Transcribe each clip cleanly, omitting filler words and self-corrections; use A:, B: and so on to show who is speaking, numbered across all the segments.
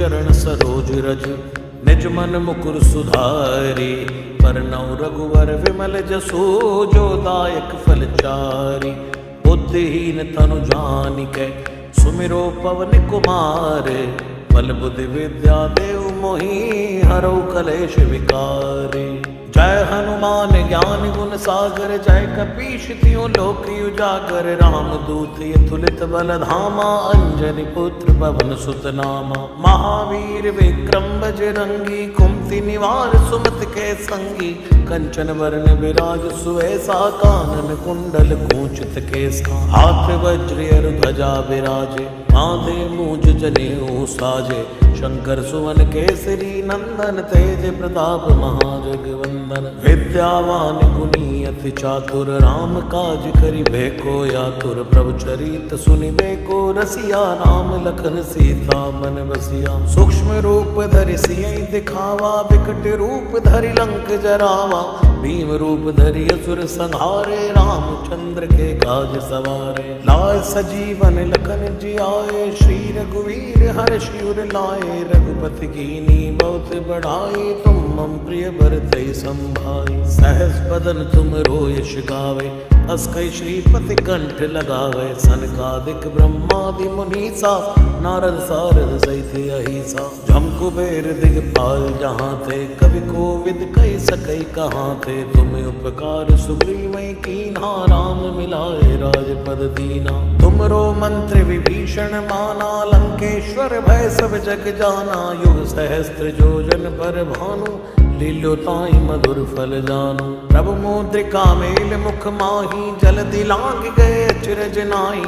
A: चरण सरोज रज, निज मन मुकुर सुधारी। परनौ रघुवर विमल जसु, जो दायक फल चारि। बुद्धिहीन तनु जानिकै, सुमिरो पवन कुमार। बल बुद्धि विद्या देव मोहि, हरौ कलेश विकार। जय हनुमान ज्ञान गुण सागर, जय कपीश तिहुँ लोक उजागर। रामदूत अतुलित बल धामा, अंजनी पुत्र पवन सुत नामा। महावीर विक्रम बजरंगी, कुमति निवार सुमति के संगी। कंचन वरण विराज सुवेसा, कानन कुंडल कुंचित केसा। हाथ वज्र ध्वजा विराजे, माथे मूंज जनेऊ साजे। शंकर सुवन केसरी नंदन, तेज प्रताप महाजगवंदन। विद्यावान गुणी अति चातुर, राम काज करिबे को आतुर। प्रभु चरित सुनिबे को रसिया, राम लखन सीता मन बसिया। सूक्ष्म रूप धरि सियहि दिखावा, विकट रूप धरि लंक जरावा। भीम रूप धरि असुर संहारे, रामचंद्र के काज सवारे। लाय सजीवन लखन जियाए, श्री रघुवीर हर्षि उर लाए। रघुपति कीन्ही बहुत बढ़ाई, तुम मम प्रिय भरतहि संभाई। सहस बदन तुम रोयस गावे, अस कई श्रीपति कंठ लगावे। सनकादिक ब्रह्मादि मुनीसा, नारद सारद सहित अहिसा। जम कुबेर दिगपाल जहाँ थे, कवि कोविद कहि सकै कहाँ थे। तुम उपकार सुग्रीवै कीन्हा, राम मिलाए राजपद दीना। तुमरो मंत्र विभीषण माना, लंकेश्वर भय सब जग जाना। युग सहस्त्र योजन पर भानु, लील्यो ताहि मधुर फल जानु। प्रभु मुद्रिका मेल मुख माहि, जलधि लांघ गए अचरज नाहि।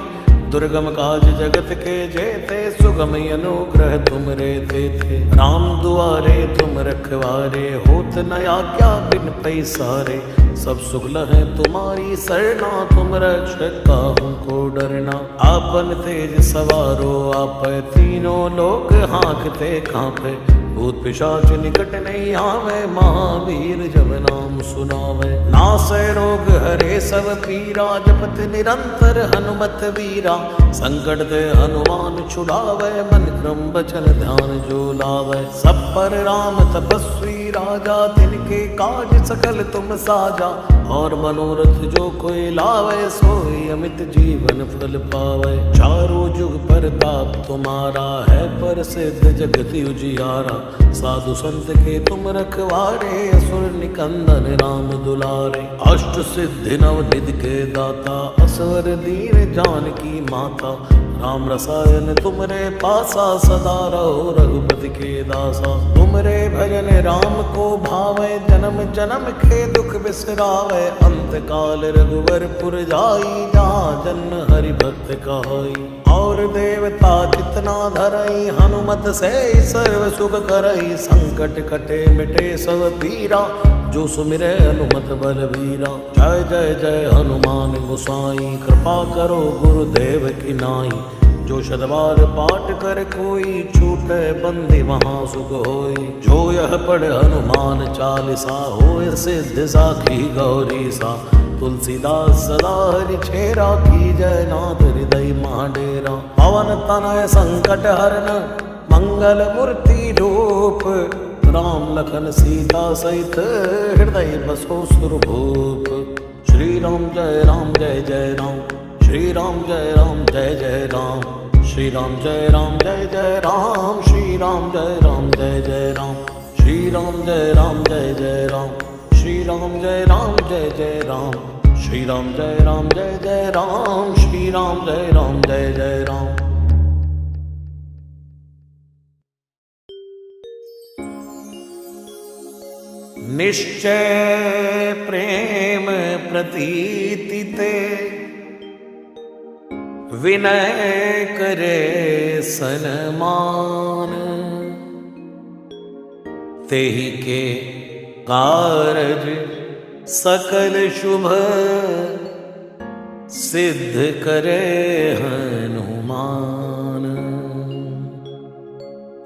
A: दुर्गम काज जगत के जेते, सुगम अनुग्रह तुम रे थे। राम दुआरे तुम रखवारे, होत न आज्ञा बिन पैसारे। सब सुख लहै तुम्हारी सरना, तुम रक्षक काहू को डरना। आपन तेज सवारो आपै, तीनों लोक हाँकते कांपै। भूत पिशाच निकट नहीं आवे, महावीर जब नाम सुनावे। नासै रोग हरे सब पीरा, जपत निरंतर हनुमत वीरा। संकट ते हनुमान छुड़ावे, मन क्रम बचन ध्यान जो लावे। सब पर राम तपस्वी राजा, तिनके काज सकल तुम साजा। और मनोरथ जो कोई लावे, सोई अमित जीवन फल पावे। चारों जुग परताप तुम्हारा है, प्रसिद्ध जगत उजियारा। साधु संत के तुम रखवारे, असुर निकंदन राम दुलारे। अष्ट सिद्धि नव निधि के दाता, असवर दीन जानकी माता। राम रसायन तुमरे पासा, सदा रहो रघुपति के दासा। तुमरे भजन राम को भावे, जन्म जन्म के दुख बिसरावे। अंत काल रघुवर पुर जाई, जहाँ जन्म हरि भक्त कहाई। और देवता जितना धरई, हनुमत से सर्व सुख करई। संकट कटे मिटे सब पीरा, जो सुमिरै हनुमत बलबीरा। जय जय जय हनुमान गोसाई, कृपा करो गुरुदेव की नाई। जो शतबार पाठ कर कोई, छूटे बंदी वहाँ सुख होई। जो यह पढ़ हनुमान चालीसा, होय सिद्धि साखी गौरी सा। तुलसीदास सदा हरि छेरा, की जय नाथ हृदय महाडेरा। पवन तनय संकट हरन, मंगल मूर्ति रूप। राम लखन सीता सहित, हृदय बसो सुरभूप। श्री राम जय राम जय जय राम, श्री राम जय राम जय जय राम। श्री राम जय राम जय जय राम, श्री राम जय राम जय जय राम। श्री राम जय राम जय जय राम, श्री राम जय राम जय जय राम। श्री राम जय राम जय जय राम, श्री राम जय राम जय जय राम। निश्चय प्रेम प्रतीति ते, विनय करे सनमान। तेहि के कारज सकल शुभ, सिद्ध करे हनुमान।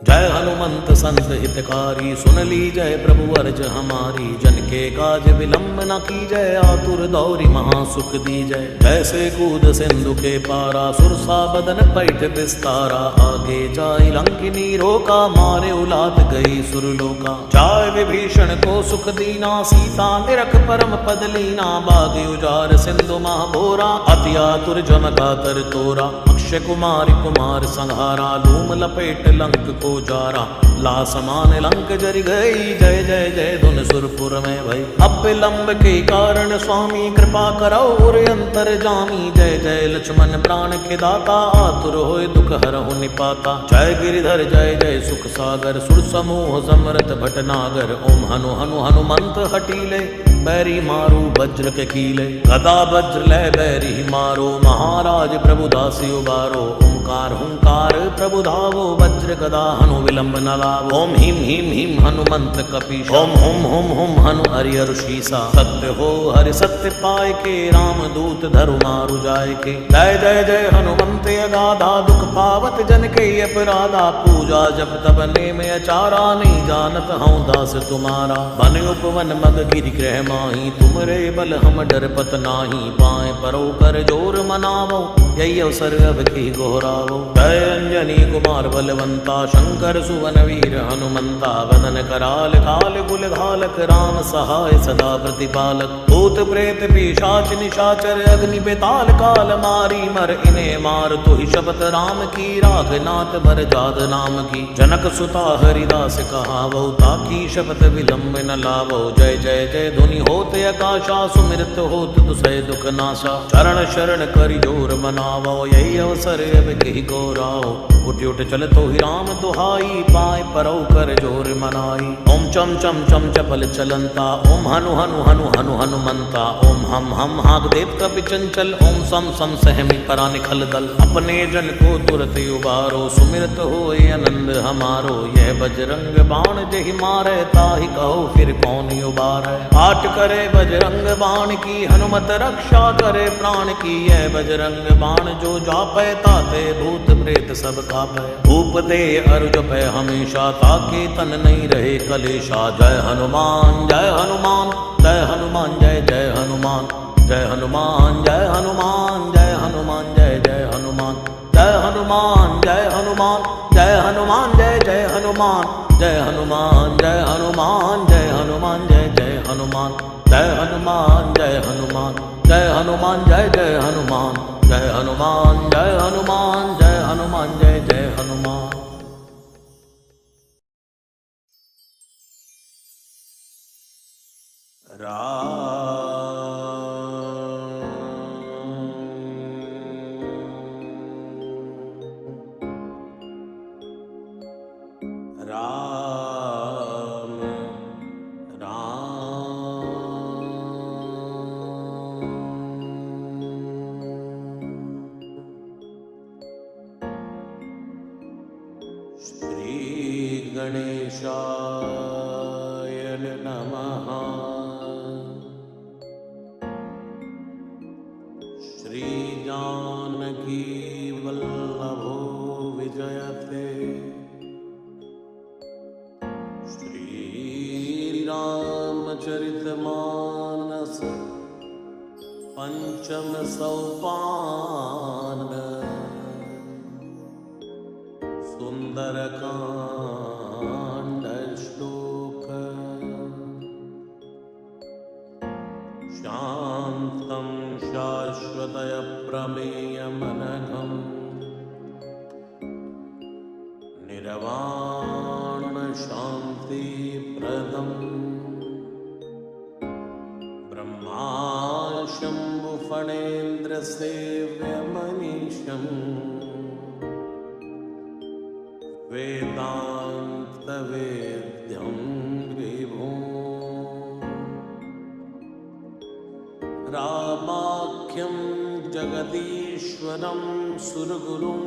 A: जय हनुमान हनुमंत संत हितकारी, सुन ली जय प्रभु अर्ज हमारी। जन के काज विलंब न की जय, आतुर दौरी महासुख दी जय। जैसे कूद सिंधु के पारा, सुरसा बदन पैठ विस्तारा। आगे जाई लंकिनी रोका, मारे उलाद गई सुरलोका। जाय विभीषण को सुख दीना, सीता निरख परम पद लीना। बाग उजार सिंधु महाभोरा, अति आतुर जमका तर तोरा। अक्षय कुमार कुमार संहारा, धूम लपेट लंक को जारा। ला समान लंक जरि गई, जय जय जय धुन सुरपुर में भई। अब विलंब के कारण स्वामी, कृपा करौ उर अंतर जामी। जय जय लक्ष्मण प्राण के दाता, आतुर होय दुख हरहु निपाता। जय गिरिधर जय जय सुख सागर, सुर समूह समरथ भटनागर। ओम हनु हनु हनुमंत हटीले, बैरी मारू वज्र के कीले। गदा वज्र ले बैरी मारो, महाराज प्रभु दासी उबारो। ओंकार हुंकार प्रभु धावो, वज्र गदा हनु विलंब न लावो। ओम ह्रीं ह्रीं ह्रीं हनुमंत कपीसा, ओम हुम हुम हुम हनु हरिहर शीसा। सत्य हो हरि सत्य पाय के, राम दूत धरु मारु जाय के। जय जय जय हनुमंत अगाधा, दुख पावत जन के अपराधा। पूजा जप तब नेम अचारा, नहीं जानत हूँ दास तुम्हारा। बन उपवन मग गिरि गृह माही, तुमरे बल हम डरपत नाही। पाए परो कर जोर मनावो, यही अवसर अब की गोहरावो। जय अंजनी कुमार बलवंता, शंकर सुवन वीर हनुमंता। वदन कराल काल कुल घालक, राम सहाय सदा प्रतिपालक। भूत प्रेत पिशाच निशाचर, अग्नि बेताल काल मारी। मर इन्हें मार तो ही शपथ राम की, राघनाथ भर जाद नाम की। जनक सुता हरिदास कहावो, ताकी शपथ विलंब न लावो। जय जय जय धुनि होत आकाशा, सुमिरत होत दुसै दुख नाशा। चरण शरण करि जोर मनावो, यही अवसर अब कही गौराओ। उठ उठ चल तो ही राम दुहाई, पाए परौ कर जोर मनाई। ओम चम चम चम चपल चलंता, ओम हनु हनु हनु हनु हनुमंता। ओम हम हाक देत कपि चंचल, ओम सम सम सहमि परा निखल दल। अपने जन को तुरत उबारो, सुमिरत होए आनंद हमारो। यह बजरंग बाण जहि मारे, ताहि कहो फिर कौन उबारै। पाठ करे बजरंग बाण की, हनुमत रक्षा करे प्राण की। यह बजरंग बाण जो जापै, ताते भूत प्रेत सब कापै। धूप दे अरु जपै हमेशा, ताके तन नहीं रहे कलेशा। जय हनुमान जय हनुमान, जय हनुमान जय जय हनुमान। जय हनुमान जय हनुमान, जय हनुमान जय जय हनुमान। जय हनुमान जय हनुमान, जय हनुमान जय जय हनुमान। जय हनुमान जय हनुमान, जय हनुमान जय जय हनुमान। जय हनुमान जय हनुमान, जय हनुमान जय जय हनुमान। जय हनुमान जय हनुमान, जय हनुमान जय जय हनुमान। राम राम श्री गणेशाय नमः। श्री जानकी वल्लभो विजयते। श्री रामचरितमानस पंचम सोपान। सुंदरकांड श्लोक। शांतं शाश्वतय प्रमेयमनघम्, निर्वाण शांति प्रदम्। ब्रह्मा शंभु फणेन्द्र सेव्य मनीषम्, वेदांत वेद्यं विभुम्। रामाख्यं जगदीश्वरं सुरगुरुं,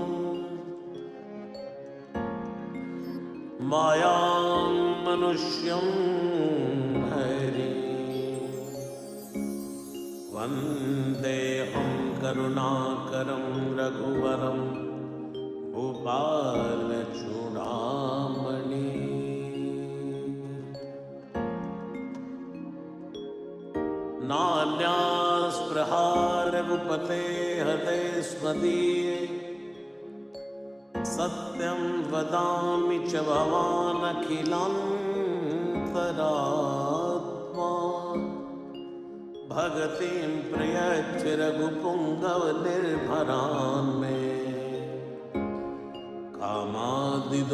A: मायां मनुष्यं हरिं। वन्देऽहं करुणाकरं रघुवरं, भूपालचूडामणि। रघुपते हृदय स्मदीये सत्यं वदामि च भवानखिलान्तरात्मा भगतिं प्रयच्छ रघुपुङ्गव निर्भरान् मे कामादिदोषरहितं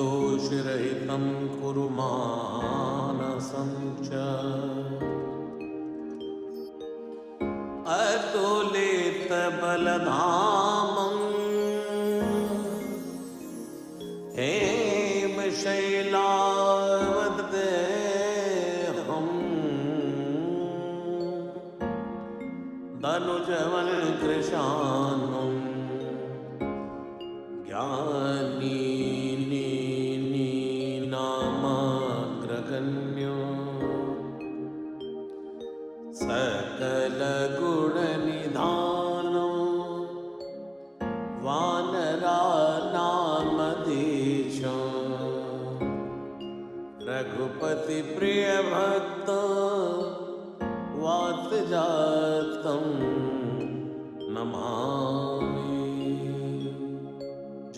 A: कुरु मानसं च अतुलितबलधामं हेमशैलावदेहं धनुजवन् कृशानं नामाग्रगण्यो सकलगुणनिधानो वानरानामधीशो रघुपति प्रियभक्त वातजातं नमामि।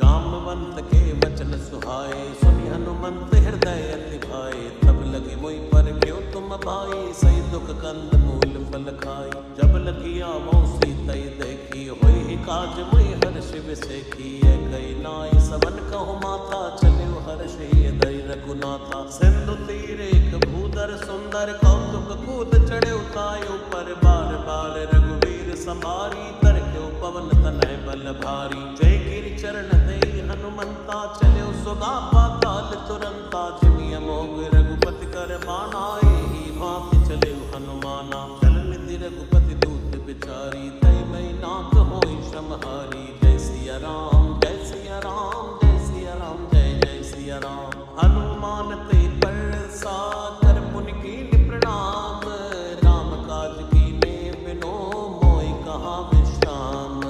A: जामवंत के वचन सुहाए सुनि हनुमंत हृदय अति भाए तब लगे मोहि पर क्यों तुम भाई सही दुख कंद मूल फल खाई जब लगिया मोह सीता देखी होई काज मोहि हर्ष विसेखी कई नाई सवन कहु माता चले हर्ष दई रघुनाथा सिंधु तीर एक भूधर सुंदर कौतुक कूद चढ़े उतायो पर बार बार रघुवीर संभारी तर क्यों पवन तनय बल भारी जय गिरि चरण दे हनुमंता चले सुगा पाताल तुरंता जिमिय मोग रघुपति कर बानाए ही भांति चले हनुमाना चल निधि रघुपति दूत बिचारी तय मई नाथ होई श्रमहारी जय सिया राम जय सिया राम जय सिया राम जय जय सिया राम हनुमान ते परसा कर पुनि कीन प्रणाम राम काज कीने बिनो मोहि कहा विश्राम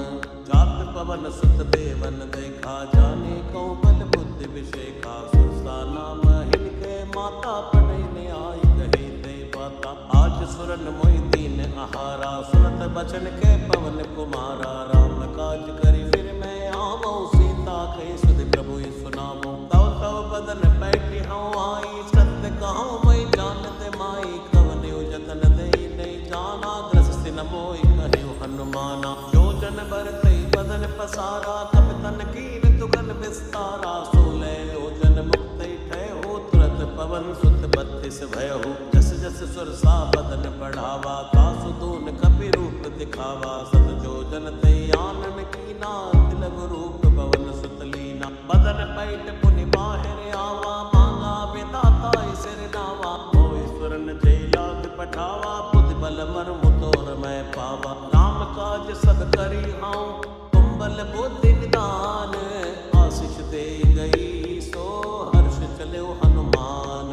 A: जात पवन सुत देवन देखा जाने कौ बल बुद्धि विषेखा सुरसा नाम हिनके माता पढ़ने आई कहे ते बाता आज सुरन मोहि दीन आहारा सुनत बचन के पवन कुमारा राम काज करी फिर मैं आवो सीता कही सुधि प्रभु सुनावो तव तव बदन बैठी हूँ आई सत्य कहूँ मैं जानते माई कवन जतन दे नहीं जाना ग्रसित न मोहि कहे हनुमाना जो जन बरते बदन पसारा कपितन कीन तुगन विस्तारा सोलह योजन मुक्त ठहु तुरत पवन सुत 32 भयहु जस जस सुरसा बदन बढ़ावा तासु दून कपि रूप दिखावा सत जोजन ते आनन कीना तिलक रूप पवन सुत लीना बदन पैठ पुनि बाहिर आवा मांगा विदाता सिर नावा होए सुरन जय लाग पठावा बुद्धि बल मर्म तोर मैं पावा राम काज सब करी हूँ तुम बल बुद्धि निदान आशीष दे गई सो हर्ष चले हनुमान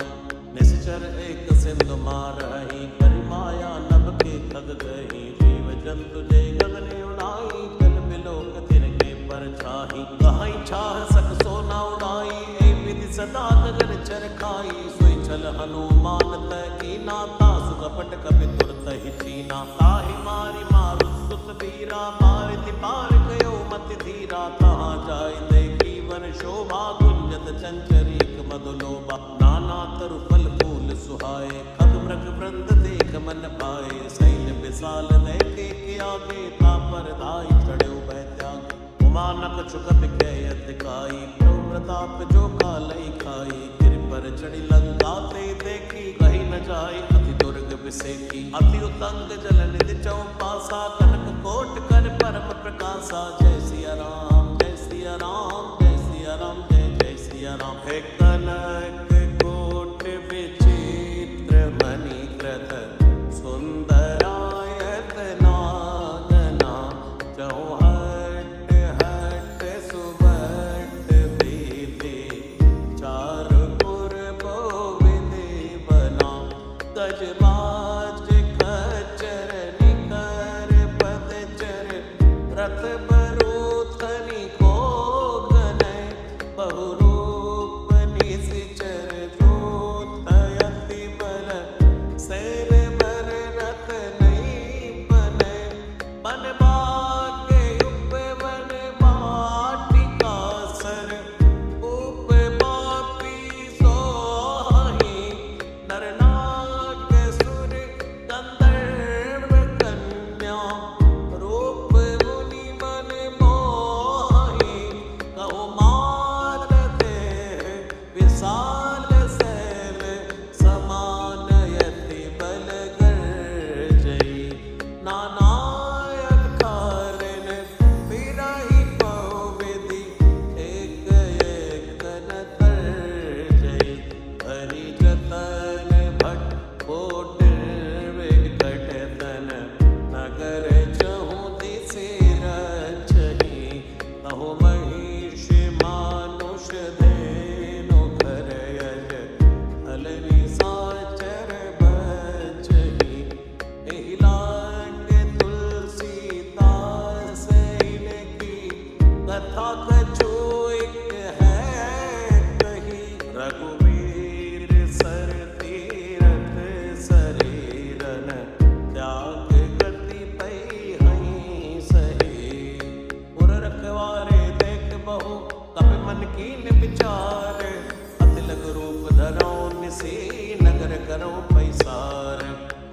A: निश्चर एक सिंधु मारही करि माया नभ के खग गही जीव जंतु जय गगन उड़ाई जल बिलोक तिनके पर छाही कहाई छाह सक सोना उड़ाई ए विधि सदा गगन चरखाई सोई चल हनुमान तय कीना तासु कपट कपि तुरत ही चीना ताहि मारी मारु सुत वीरा मारिति पार गयो मति धीरा कहाँ जाय देखी वन शोभा गुंजत चंचरीक मधुलोभा नाना तरु फल फूल सुहाए खग मृग वृंद देख मन पाए सैन्य विशाल देखे के आगे तापर धाई चढ़े बैत्यागे उमानक चुकत के अधिकाई प्रभु प्रताप जो कालई खाई गिर पर चढ़ी लंका ते देखी कहीं न जाए अति दुर्ग विसेखी अति उतंग जल निधि चौपासा कनक कोट कर परम प्रकाशा जय सिया राम जय सिया राम जय सिया राम जय जय सिया राम हे कनक कोट विचित्र मणि कृत सुंदरायत नागना चौहट हट सुबट विधि चारुपुर विधि बना गजबाज खच्चर निकर पदचर रथ बरूथनि को गनय बहुरूप निशिचर मन कीन विचार, अति लग रूप धरो निसी नगर करो पैसार।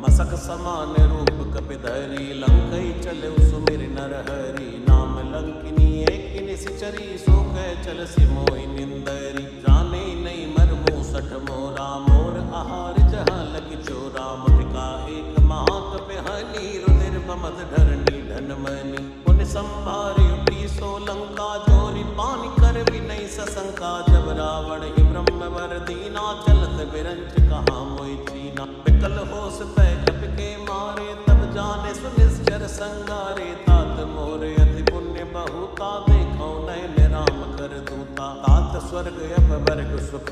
A: मसक समान रूप कपिधरी लंकई चले सुमिर नर हरि, नाम लंकिनी एक निश्चरी सो कह चल सिमोई निंदरी। जाने नहीं मरमो सठ मोरा मोर आहार जहाँ लगी चोरा, मुठिका एक महाकपि हनी रुधिर बमद धरनी धनमनी। पुण्य संभारी उठी सो लंका जोरी पानी कर भी नहीं सशंका, जब रावण ही ब्रह्म वर दीना चलत बिरंच कहा मोई चीना। विकल होश तय कपि के मारे तब जाने सुनिश्चर संगारे, तात मोर अति पुण्य बहुता देखो नयन राम कर दूता। तात स्वर्ग अब वर्ग सुख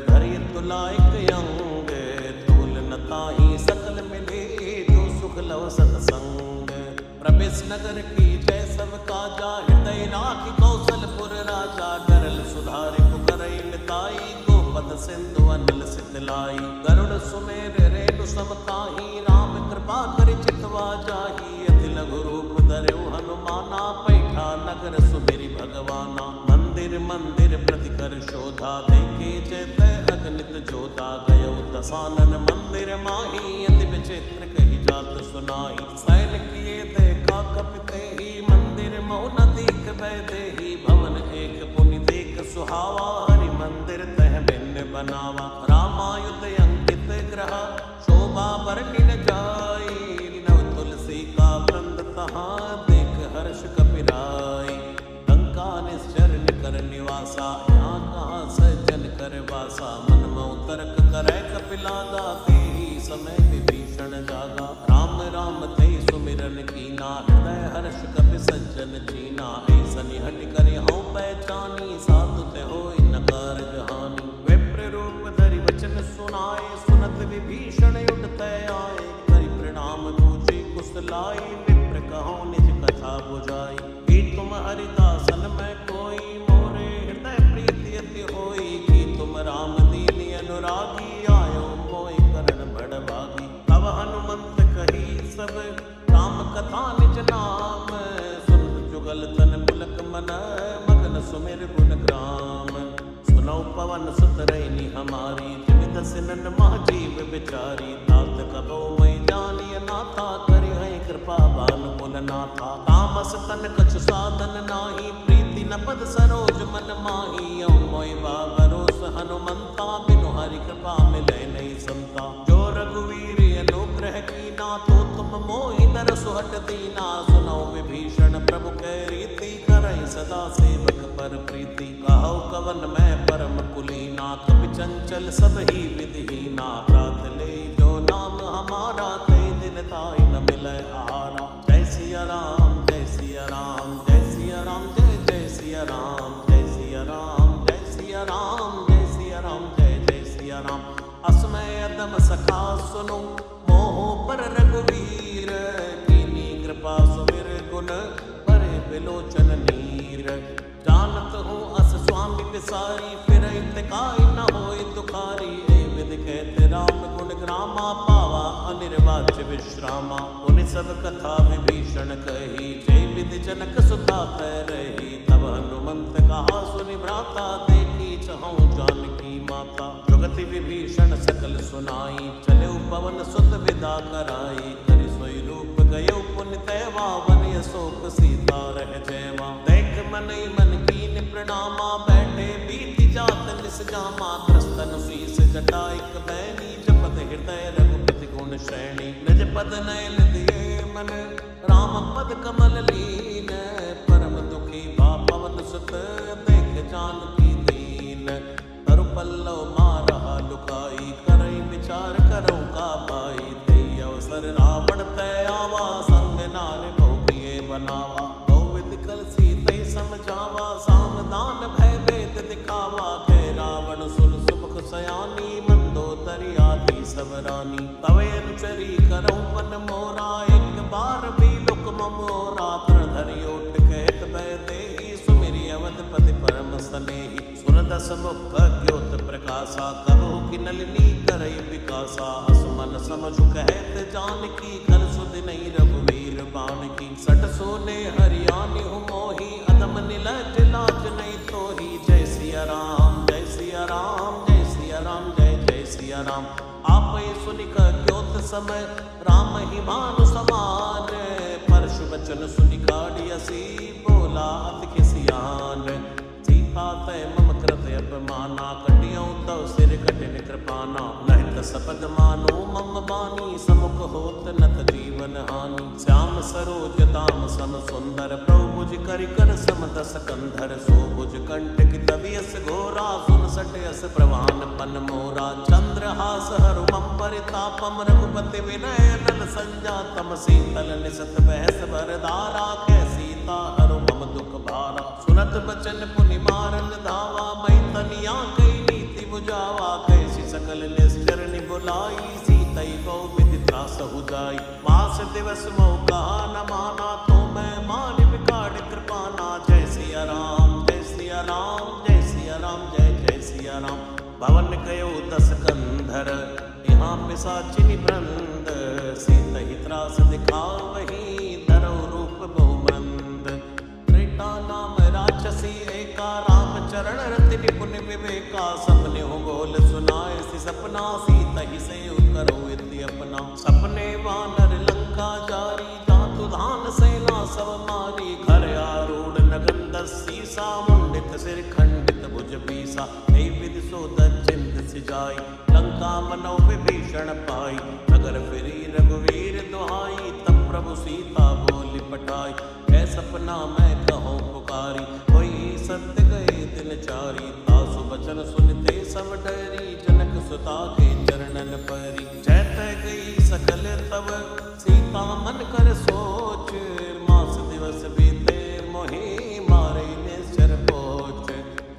A: धरि तुलाइक अंग, तूल न ताहि सकल मिले जो सुख लव सतसंग। प्रवेश नगर की जय सब काजा, हृदय राखि कौशलपुर राजा। करल सुधारि पुकरई मिताई, गोपद सिंधु अनल सितलाई। गरुड़ सुमेर रेणु सम ताहि, राम कृपा करि चितवा जाहि। अति लघु रूप धरऊ हनुमाना, पैठा नगर सुमिरि भगवाना। मंदिर मंदिर प्रति कर शोधा, देखे जय अगणित जोधा। गयो दसानन मंदिर माही, अति विचित्र कही जात सुनाई। सैन किए देखा कपिते ही, मंदिर मौन दीख बैठे ही। भवन एक पुनि देख सुहावा, हरि मंदिर तह भिन्न बनावा। रामायुध अंकित ग्रह शोभा वर्णि न जाई, नव तुलसी का वृंद तहाँ देख हर्ष कपिराई। लंका निश्चर निकर निवासा, यहाँ कहाँ सज्जन कर वासा। मन मऊ तर्क करे कपिलागा, तेहि समय विभीषण जागा। राम राम थे सुमिरन कीना, हृदय हर्ष कपि सज्जन चीना। ऐसनि हट करि हऊँ पहचानी, साधु ते होई न कारज हानि। विप्र रूप धरि वचन सुनाए, सुनत विभीषण उठ तय आए। करि प्रणाम पूछी कुशलाई, विप्र कहो निज कथा बुझाई। कि तुम हरिदासन में कोई, मोरे हृदय प्रीति अति होई। कि तुम राम दीनी अनुरागी, आयो मोहि करण बड़ भागी। तब हनुमंत कही सब राम कथा निज नाम, सुनत जुगल तन पुलक मन मगन सुमिर गुण ग्राम। सुनौ पवन सुत रैनी हमारी, जिमि दसिनन महाजीव बिचारी। तात कबो मैं जानिय नाथा, करि हैं कृपा भानुकुल नाथा। तामस तन कछु साधन नाही, प्रीति न पद सरोज मन माही। औ मोहि भरोस हनुमंता, बिनु हरि कृपा मिलै नहीं समता। जो रघुवीर अनुग्रह कीना, तो तुम मोहि दर सुहट दीना। सुनौ विभीषण प्रभु कह रीति, करई सदा सेवक पर प्रीति। कहौ कवन मैं परम कुलीना, कपि चंचल सब ही विधिहीना। प्रात ले जो नाम हमारा, ते दिन ताहि न मिलै आहारा। जय सिया राम जय सिया राम, जय सिया राम जय जय सिया राम। जय सिया राम जय सिया राम, जय सिया राम जय जय सिया राम। असमय अदम सखा सुनो, मोह पर रघुवीर। कीनी कृपा सुमिर गुण, परे बिलोचन नीर। जानत हूँ अस स्वामी विसारी, फिरई तिकाई न होय दुखारी। ए विधि कहते राम गुण ग्रामा, पावा अनिर्वाच्य विश्रामा। उन सब कथा विभीषण कही, जय विधि जनक सुता तै रही। तब हनुमंत कहा सुनि भ्राता, देखी चहु जानकी माता। जुगति विभीषण सकल सुनाई, चले पवन सुत विदा कराई। करि सोई रूप गयो पुनि तैवा, वन अशोक सीता रह जयवा। देख मनई मन कीन प्रणामा, बैठे बीति जात निस जामा। त्रस्तन शीस जटा एक बैनी, जपत हृदय रघुपति गुण श्रेणी। निज पद नयन दिए मन, राम पद कमल लीन। परम दुखी भा पवन सुत, देख जानकी दीन। तरु पल्लव मारहा लुकाई, करई विचार करौ का भाई। तेई अवसर रावण तय आवा, संग नार बहु बनावा। बहुविध कल सीतै समझावा, सावधान भय भेद दिखावा। कह रावण सुन सुमुख सयानी, मंदोदरी आदि सब रानी। तवे अनुचरी करौ मन मोरा, एक बार भी लुक मोरा। तृण धरि ओट कहत भय देहि, सुमिरि अवधपति परम स्नेही। सुन दस मुख ज्योत प्रकाशा, कबहु की नलिनी करई विकासा। असमन समझु कहत जानकी, कर सुधि नहीं रघुवीर बाण की। सट सोने हरियाणी हूँ मोही, अदम निलज लाज नहीं तोही। जय सिया राम। आप ही सुनिक क्योत समय राम ही मानु समान, परशु बचन सुनि काढ़ियसी बोला अति खिसियान। सीता तय मम कृत अपमाना, कटियौ तव सिर कटिन कृपाना। लहित सपद मानो मम बानी, समुख होत नत जीवन हानि। श्याम सरोज दाम सम सुंदर, प्रभु भुज करि कर सम दस कंधर। सो भुज कंटक तबियस घोरा, सुन सटयस प्रवान पन मोरा। चंद्रहास हरु मम परितापम, रघुपति विनय नल संजातम। शीतल निसत बहस बरदारा, कै सीता हरु मम दुख भारा। सुनत बचन पुनि मारन धावा, मई तनिया कई नीति बुझावा। कैसी सकल निश्चर निबुलाई, सीतई गौ विधि त्रास हो जाई। मास दिवस मौका न माना, तो मैं मान बिगाड़ कृपाना। जय सिया राम जय सिया राम, जय सिया राम जय जय सिया राम। भवन कयो दस कंधर, यहाँ पिशाचिनि वृंद। सीतहि त्रास दिखावही, धरौ रूप बहुमंद। त्रेता नाम राक्षसी एका, राम चरण रति निपुण विवेका। सपने हो बोल सुनाए सी सपना, सीतहि से करो इति अपना। सपने वानर लंका जारी, दांतु धान सेना सब मारी। घर आरूढ़ नगन दसीसा, मुंडित सिर खंडित भुज बीसा। हे विधि सो दचिंत सिजाई, लंका मनो विभीषण पाई। नगर फिरी रघुवीर दुहाई, तब प्रभु सीता बोली पठाई। है सपना मैं कहूँ पुकारी, कोई सत्य गए दिन चारी। तासु बचन सुनते सब डरी, जनक सुता के चरणन परी। चैत गई सकल तब सीता मन कर सोच, मास दिवस बीते मोहि मारे निश्चर पोच।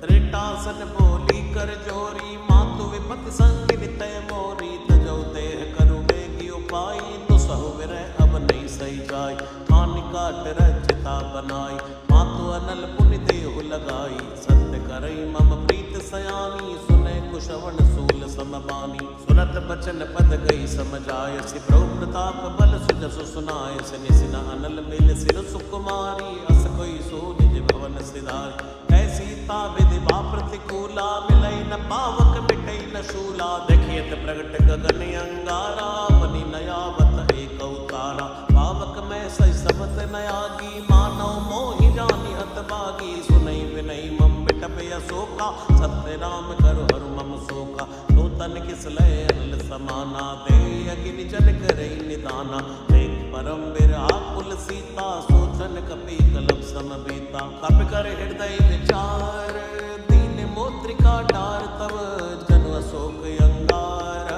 A: त्रिटासन बोली कर जोरी, मातु विपति संग नितय मोरी। तजौ देह करु बेगी उपाय, दुसहु विरह अब नहीं सही जाय। हानि काट रचिता बनाई, मातु अनल पुनि देहु लगाई। सत्य करई मम प्रीत सयानी, सुने कुशवन सूल समबानी। सुनत बचन पद गई समझाय, सि प्रभु प्रताप बल सुजसु सुनाय। सिनि सिन अनल मिल सिर सुकुमारी, अस कोई सो निज भवन सिधारी। सीता विधि बा प्रतिकूला, मिलई न पावक मिटई न शूला। देखियत प्रगट गगन अंगारा, बनी नयावत एक अवतारा। पावक में सही सबत नयागी, मानव मोहि जानि हत बागी। सुनई विनई मम बिटप अशोका, सत्य राम करु हरु मम शोका। नूतन किसलय अनल समाना, दे अगिनि जन करई निदाना। देख परम बिरहा सीता, सोचन कपि कलप समबीता। कपि कर हृदय विचार, दीन मोत्रिका डार। तब जनु अशोक अंगार,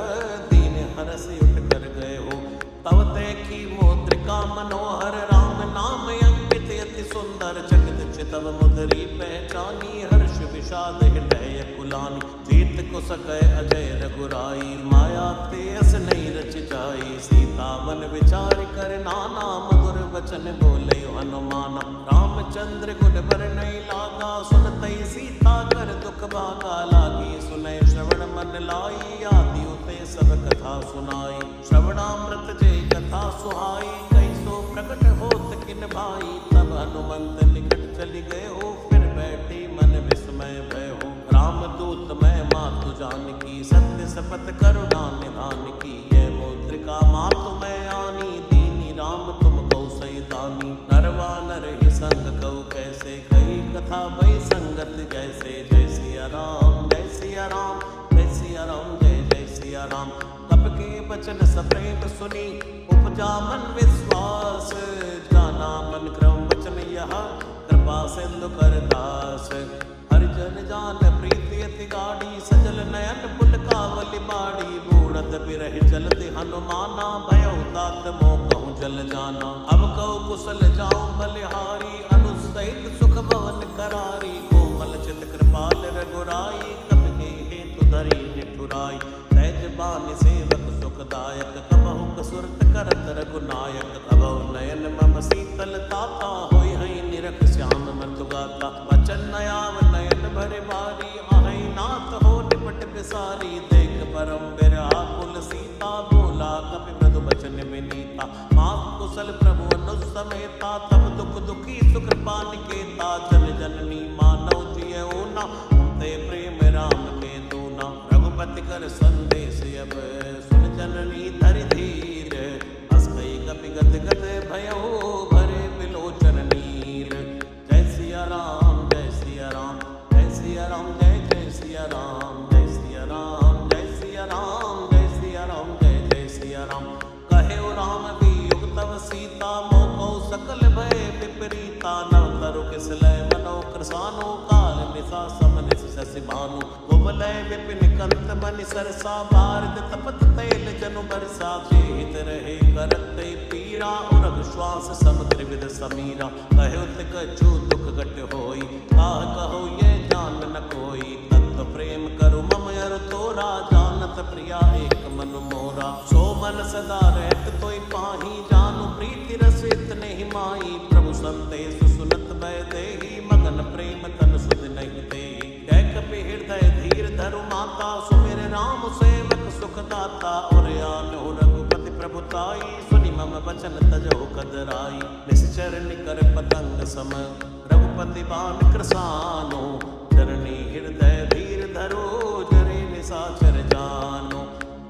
A: दीन हरस उठ कर गए हो। तब देखी मोत्रिका मनोहर, राम नाम अंकित अति सुंदर। चकित चितव मुदरी पहचानी, हर्ष विषाद हृदय कुलानी। जीत को सकै अजय रघुराई, माया तेस नहीं रच जाई। सीता मन विचार कर नाना, मधुर वचन बोले हनुमाना। रामचंद्र गुण बर नहीं लागा, सुनतई सीता कर दुख भागा। लागी सुनय श्रवण मन लाई, आदि उते सब कथा सुनाई। श्रवणामृत जय कथा सुहाई, कैसो प्रकट होत किन भाई। तब हनुमंत निकट चली गए हो, फिर बैठी मन विस्मय भय हो। रामदूत मैं मातु जानकी, सत्य शपथ करुणा निधान की। ये मुद्रिका मातु मैं आनी, दीनी राम तुम कौ सही दानी। नरवा नर ही संग कऊ कैसे, कही कथा भई संगत जैसे। जय सिया राम जय सिया राम, जय सिया राम जय जय सिया राम। कप के बचन सप्रेम सुनी, उपजा मन विश्वास। जाना मन क्रम वचन यह, कृपा सिंधु कर दास। हरिजन जान प्रीति अति गाढ़ी, सजल नयन पुलकावली बाड़ी। बूढ़त बिरह चलत हनुमाना, भयउ तात मोह कहूँ जल जाना। अब कहु कुशल जाऊं बलिहारी, अनुसहित सुख भवन करारी। कोमल चित कृपाल रघुराई, कपि हेतु धरी निठुराई। सहज बानि सेवक सुखदायक, कबहु कसुरत करत रघुनायक। कबहु नयन मम शीतल ताता, होई हई निरख श्याम मधु गाता। वचन नयाव नयन भरे बारी, आहई नाथ हो निपट बिसारी। देख परम बिरहा कुल सीता, बोला कपि मृदु बचन विनीता। मात कुशल प्रभु अनुज समेता, तब दुख दुखी सुकृपा निकेता। जन जननी मानव जियऊ ना, ते प्रेम राम के दूना। रघुपति कर संदेश सिया राम जय जय सिया राम जय सिया राम जय सिया राम जय सिया राम जय जय सिया राम। कहे राम वियोग तव सीता मोको सकल भय विपरीता नव तरु किस लय मनो कृसानो काल निशा समनिस शशि भानु कुबलय विपिन कंत बनि सरसा भारत तपत तैल जनु बरसा जेहित रहे करत पीड़ा उरग श्वास समुद्र विद समीरा। कहो तिक जो दुख घट होई काह कहो ये जान न कोई तत्व प्रेम करु मम अर तोरा जानत प्रिया एक मन मोरा। सो मन सदा रहत तोई पाही जानु प्रीति रस इतने ही माई प्रभु संदेश सुनत भय देहि मगन प्रेम तन सुध नहीं देहि। कह कपि हृदय धीर धरु माता सुमिर राम सेवक सुख दाता और आनो रघुपति प्रभुताई सुनि मम वचन तजो कदराई। निश्चर निकर पतंग सम रघुपति बान कृसानो चरणी हृदय धीर धरो जरे निशाचर जानो।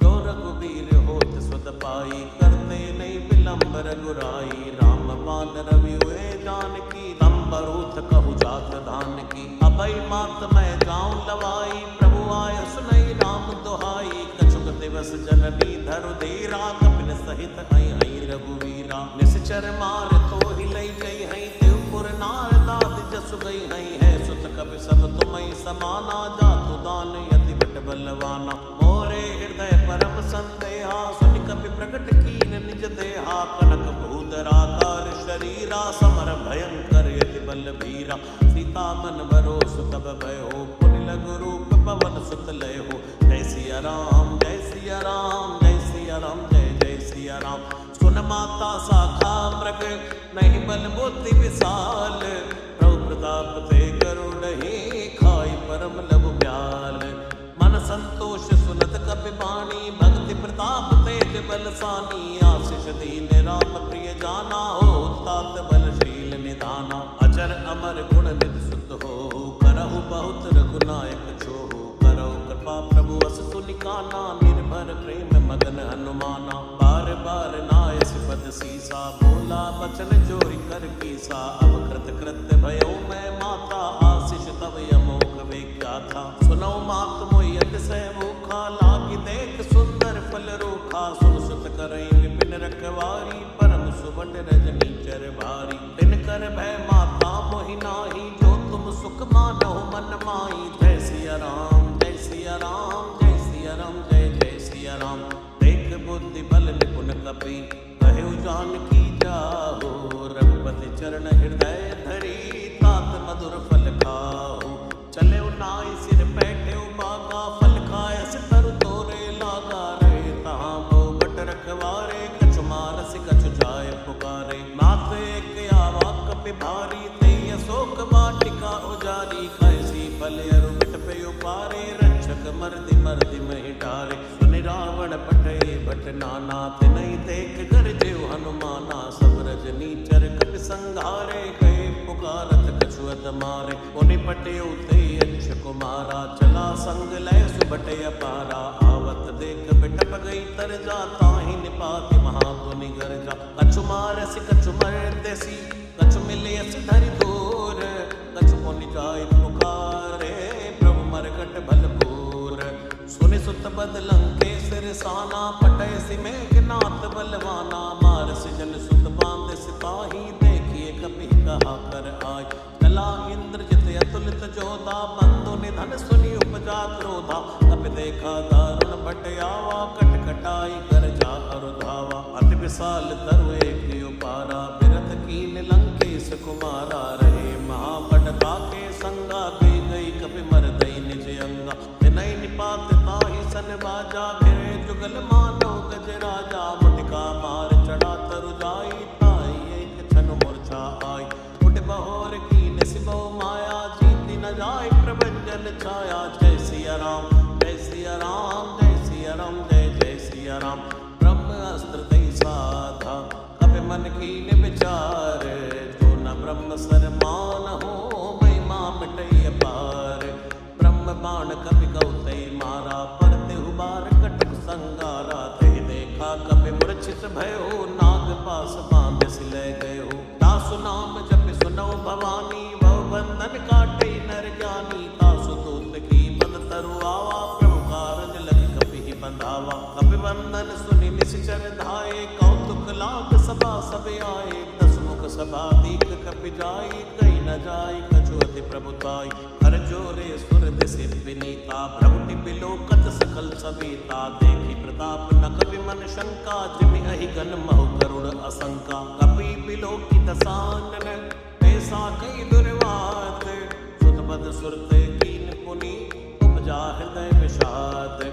A: जो रघुबीर होत सुत पाई करते नहीं विलंब रघुराई। राम बान रवि हुए जानकी तम बरूथ कहु जात धान की। अभय मात मैं जाऊं लवाई प्रभु आय सुनई राम दुहाई। कछुक दिवस जननी धरु धीरा कपिन सहित हई हई रघुवीरा। निश्चर मार तो ही लई गई हई देवपुर नार दाद जसु गई हई है सुत कपि सब तुमई समाना। जातु दान यति बट बलवाना मोरे हृदय परम संदेहा सुनि कपि प्रकट कीन निज देहा। कनक भूधराकार शरीरा समर भयंकर यति बल भीरा। सीता मन भरोस तब भयो पुनि लघु रूप पवन सुत लय हो। जय सिया राम जय सिया राम जय सिया राम जय जय सिया राम। सुन माता शाखा मृग नहीं बल बुद्धि विशाल प्रभु प्रताप ते गरुड़हि खाई परम लघु ब्याल। मन संतोष सुनत कपि बाणी भक्ति प्रताप तेज बलसानी। आशीष दीन राम प्रिय जाना हो तात बलशील निधाना। अचर अमर गुण निधि सुत हो करहु बहुत रघुनायक छोहु। करहु कृपा प्रभु अस सुनिकाना निर्भर प्रेम मगन हनुमाना। बार बार नाय सिपद सीसा बोला बचन जोरी कर कीसा। अब कृत कृत्य भयो मैं माता आशीष तब यमोक वे क्या था। सुनो मात मोहि अतिशय भूखा लागी देख सुंदर फल रूखा। सुन सुत करई विपिन रखवारी परम सुबंड रजनी चर भारी। दिन कर भय माता मोहि नाही जो तुम सुख मानो मन माई। जय सिया राम जय सिया राम जय सिया राम जय जय सिया राम। देख बुद्धि बल निपुण कपि कहु जानकी जाहो। रघुपति चरण हृदय धरी तात मधुर फल खाओ। चले नाई सिर बैठे बागा फल खाय तरु तोरे लागा। रहे तहाँ बो बट रखवारे कछु मारस कछु जाय पुकारे। नाथ एक आवा कपि भारी ते अशोक वाटिका उजारी। कैसी फल अरु बिट पे उपारे रक्षक मर्दि मर्दि महि डारे। सुनि रावण पठे भट नाना तिनहि देख गरजेउ हनुमाना। सब रजनी चर कपि संघारे कहे पुकारत कछु अत मारे। उनि पटे उते यक्ष कुमारा चला संग लय सुबटे अपारा। आवत देख बिटप गई तरजा ताहि निपाति महापुनि गर्जा। कछु मारसि कछु मरदेसी कछु मिलियस धरि दूर। कछु पुनि जाय पुकारे प्रभु मरकट भलपूर। सुनि सुत बद लंकेश रिसाना पटय मेघनाथ बलवाना। मारस जन सुत बांध सिपाही देखिए कपि कहा कर आय। चला इंद्रजित अतुलित जोधा बंधु निधन सुनि उपजा क्रोधा। कपि देखा दारुण बट आवा कट कटाई कर जा अरु धावा। अति विशाल तरु एक उपारा बिरथ कीन लंकेश कुमारा। रहे महाबड़ता के संगा दे गई कपि मरदई निज अंगा। तिनहि निपात ताहि सन बाजा भिरे जुगल मानो गज राजा। मुटिका मार चढ़ा तरु जाई ताहि एक छन मूर्छा आई। उठ बहोर कीन सिबो माया जीति न जाय प्रभंजन छाया। जय सिया राम जय सिया राम जय सिया राम जय जय सिया राम। ब्रह्म अस्त्र दई साधा कपि मन कीन विचार। जो न ब्रह्म सर मान हो महिमा मिटई अपार। ब्रह्म बाण कपि कौतई मारा परते हुबार कटक संगारा। तहि देखा कपि मूर्छित भयो नाग पास बांध सिलय गयो। दासु नाम जपि सुनौ भवानी भव बंधन काटई नर ज्ञानी। तासु मन सुनि निश्चर धाये, कौतुक लाभ सभा सब आए, दसमुख सभा दीक कपि जाई, कही न जाई कछु अति प्रभुताई। हर जोरे सुर दिशि विनीता, भ्रमटि बिलोकत सकल सविता, देखी प्रताप न कपि मन शंका, जिमि अहि गण महु करुण असंका। कपि बिलोकी दसानन, ऐसा कई दुर्वात, सुत बद सुरत कीन पुनि, उपजा हृदय विषाद।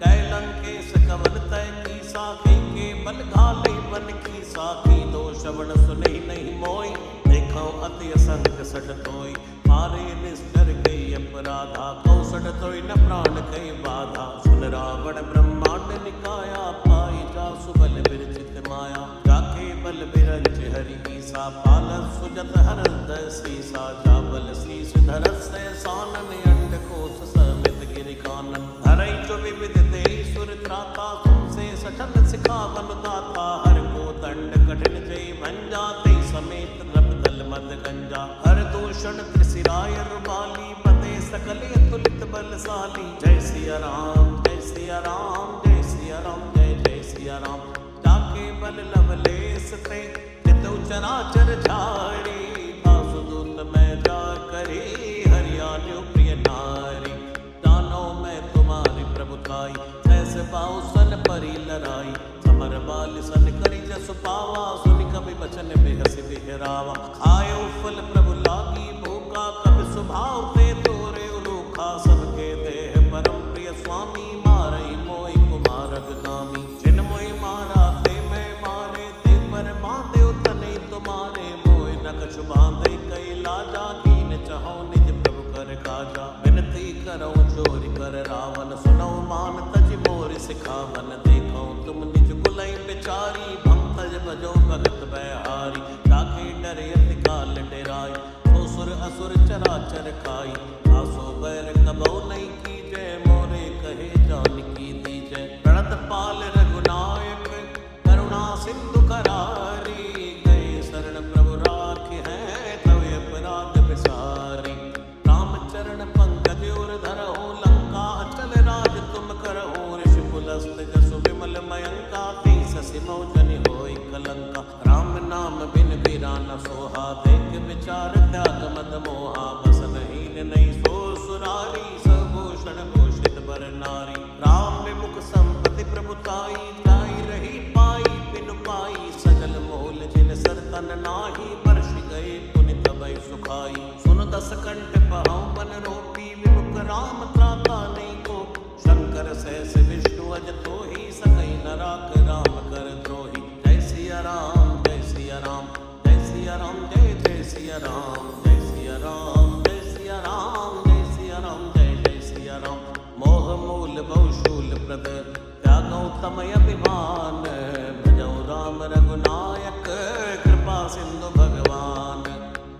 A: कैलंकेश कवन तय कीसा, के बल घाले बन कीसा, की दो श्रवण सुने नहीं मोई, देखो अति असंग सठ तोई। मारे निश्चर गई अपराधा, कौसठ तोई न प्राण कई बाधा। सुन रावण ब्रह्मांड निकाया, पाई जासु बल विरचित माया। जाके बल विरंच हरि ईसा, पालस सुजत हरदय सीसा। जा बल शीस धरस सानन, अंड कोश समित गिरि कानन। धरई जो विविध देहि सुर त्राता, तुमसे सठन सिखावन दाता। हर को दंड कठिन जय भंजा, ते समेत नभ दल मद गंजा। हर दूषण त्रिशिराय रुबाली, पते सकल अतुलित बलशाली। जय सिया राम जय सिया राम, जय सिया राम जय जय सिया राम। जाके बल लवलेस ते, चितु चराचर झाड़ी। वासुदूत मैं जा करे, हरियाणु प्रिय नारी। जानो मैं तुम्हारी प्रभुताई, ऐसे पाओ सन परी लड़ाई। समर बाल सन करी जस पावा, सुनि कवि बचन बेहस बिहरावा। आयो फल प्रभु लागी भूखा, कवि स्वभाव ते तोरे उलूखा। सबके देह परम प्रिय स्वामी, मारई मोई कुमारग नामी। जिन मोई मारा ते मैं मारे, ते पर बांधे उतने तुम्हारे। मोय न कछु बांधे कई लाजा, कीन चाहो निज प्रभु कर काजा। विनती करो चोरी कर रावण, सुनो मान तज मोर सिखावन। देखो तुम निज कुलई बिचारी, भम तज भजो भगत बहारी। ताके डरे अति काल डेराई, सो सुर असुर चराचर खाई। आसो बैर कबो नहीं कीजय, मोरे कहे जान की दीजय। प्रणत पाल रघुनायक, करुणा सिंधु करारी। गए शरण प्रभु राखे हैं, तव अपराध विसारी। रामचरण पंकज उर धरहु, लंका अचल राज तुम करहु। ऋषि पुलस्त जसु विमल मयंका, शशि मौजनि होई कलंका। राम नाम बिन बीरा न सोहा, देख विचार त्याग मद मोहा। बसन हीन नहीं सो सुरारी, सभूषण भूषित बर नारी। राम विमुख संपत्ति प्रभुताई, जाई रही पाई बिनु पाई। सजल मोल जिन सर तन नाही, वर्ष गए पुनि तबै सुखाई। सुन दस कंठ पहौ बन रोपी, विमुख राम त्राता नहीं को। शंकर सहस विष्णु अज तोहि, सकई न राख राम कर द्रोही। जय सिया राम जय सिया राम, जय सिया राम जय जय सिया राम। जय सिया राम जय सिया राम, जय सिया राम जय जय सिया राम। मोह मूल बहुशूल प्रद, त्यागौ तमय अभिमान। भजौ राम रघुनायक, कृपा सिंधु भगवान।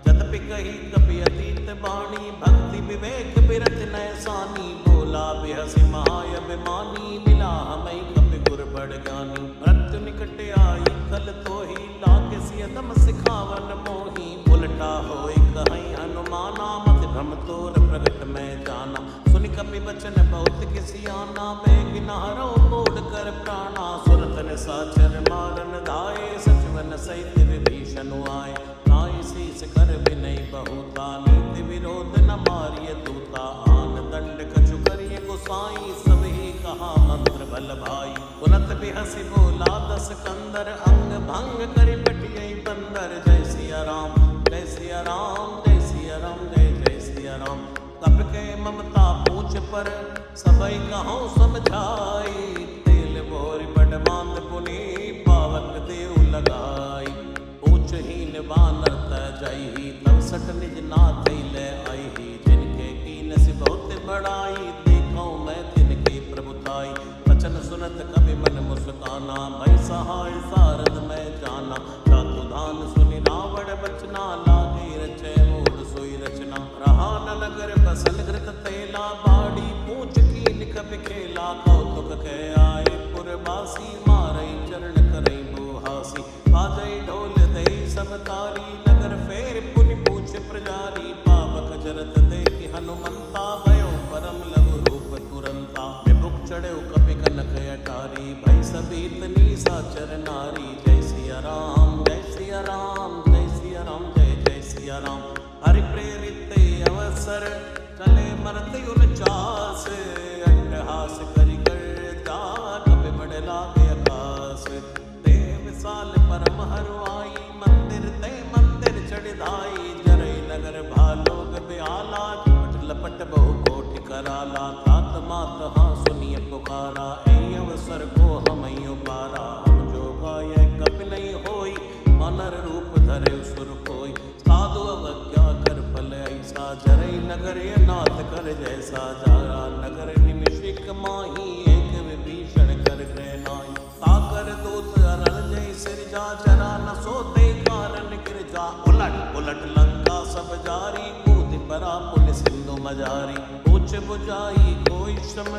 A: जदपि कही कपि अतीत बाणी, भक्ति विवेक बिरत नैसानी। बोला बिहसि महाअभिमानी, मिला हमै कपि गुर बड़ ज्ञानी। मृत्यु निकट आई कल तोहि, लागे सियदम सिखावन मोहि। उलटा होय कहीं हनुमाना, मति भ्रम तोर प्रगट में जाना। सुनि कपि बचन बहुत किसियाना, बेग नहरो मोड़ कर प्राणा। सुरत निशाचर मारन धाये, सचिवन सहित विभीषण आए। नाई शीस कर विनय बहुता, नीति विरोध न मारिय दूता। आन दंड कछु करिय गोसाई, सब ही कहा मंत्र बल भाई। पुनत बिहसि बोला दस कंदर, अंग भंग करि बटियै बंदर। जय सिया राम जय सिया राम, जय सिया राम जय जय सिया राम। कप के ममता पूछ पर, सबई कहूँ समझाई। तेल मोर बड़ बांध पुनि, पावक देव लगाई। ऊंचहीन बानर तजही, तब सट निज नाथ ले आई। जिनके कीन से बहुत बड़ाई, देखो मैं तिनकी प्रभुताई। वचन सुनत कवि मन मुस्काना, भई सहाय सारद मैं जाना। जातु धान सुनि रावण बचना, लागे रचय मूढ़ सोई रचना। रहा न नगर बसल घृत तेला, बाड़ी पूछ कीन कपि खेला। कौतुक के आए पुरवासी, मारई चरण करई बुहासी। बाजई ढोल दई सब तारी, नगर फेर पुनि पूछ प्रजारी। पावक जरत देखि हनुमंता, भयो परम लघु रूप तुरंता। विभुक चढ़े कपि कनक अटारी, भई सब बीतनी साचर नारी। जय सिया राम जय सिया राम जय सिया राम जय जय सिया राम। हरि प्रेरित अवसर चले मरते 49 अट्टहास करि कर जा कभी बड़ लागे आकाश। ते विशाल परम हरवाई मंदिर ते मंदिर चढ़ाई। जरई नगर भालोग ब्याला झपट लपट बहु कोटि कराला। तात मात हाँ सुनिए पुकारा ऐ अवसर को हम उबारा। हम जो गाय कपि नहीं होई वानर रूप धरे सुर कोई। साधु अवज्ञा कर फल ऐसा जरई नगर नाथ कर जैसा। जारा नगर निमिषिक माही एक विभीषण कर गृह नाई। ताकर दूत अरण जय सिरजा जरा न सोते कारण गिरजा। उलट उलट लंका सब जारी कूद परा पुण्य सिंधु मजारी। पूछ बुझाई कोई श्रम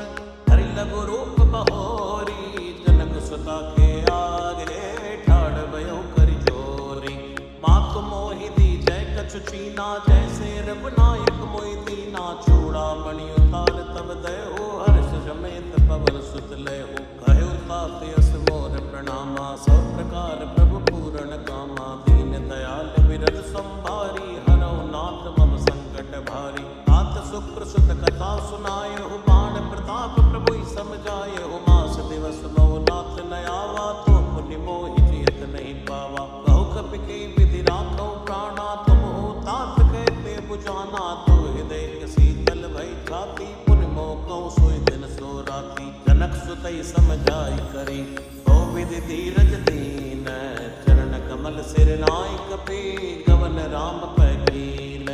A: हरि लघु रूप बहोरी। जनक सुता के आगे ठाड़ भयो करि जोरी। मातु मोहि दी जय कछु चीना जैसे रब नायक मोहि दीना। चूड़ामणि उतार तब दयो हर्ष समेत पवन सुत लयो। कहो तात यस मोर प्रणामा सब प्रकार प्रभु पूरण कामा। दीन दयाल बिरद संभारी हरौ नाथ मम संकट भारी। तात सुप्रसुत कथा सुनायहु बाण प्रताप प्रभु समझायहु। मास दिवस बहु नाथ न आवा तो पुण्य मोहि जियत नहीं पावा। कहो कपि के विधि राखौ प्राणा तुम हो तात कहते बुझाना। तो हृदय के शीतल भई छाती पुण्य मोह सोई दिन सो राती। जनक सुतई समझाई करी ओ विधि धीरज दीन। चरण कमल सिर नाय कपि गवन राम पैकीन।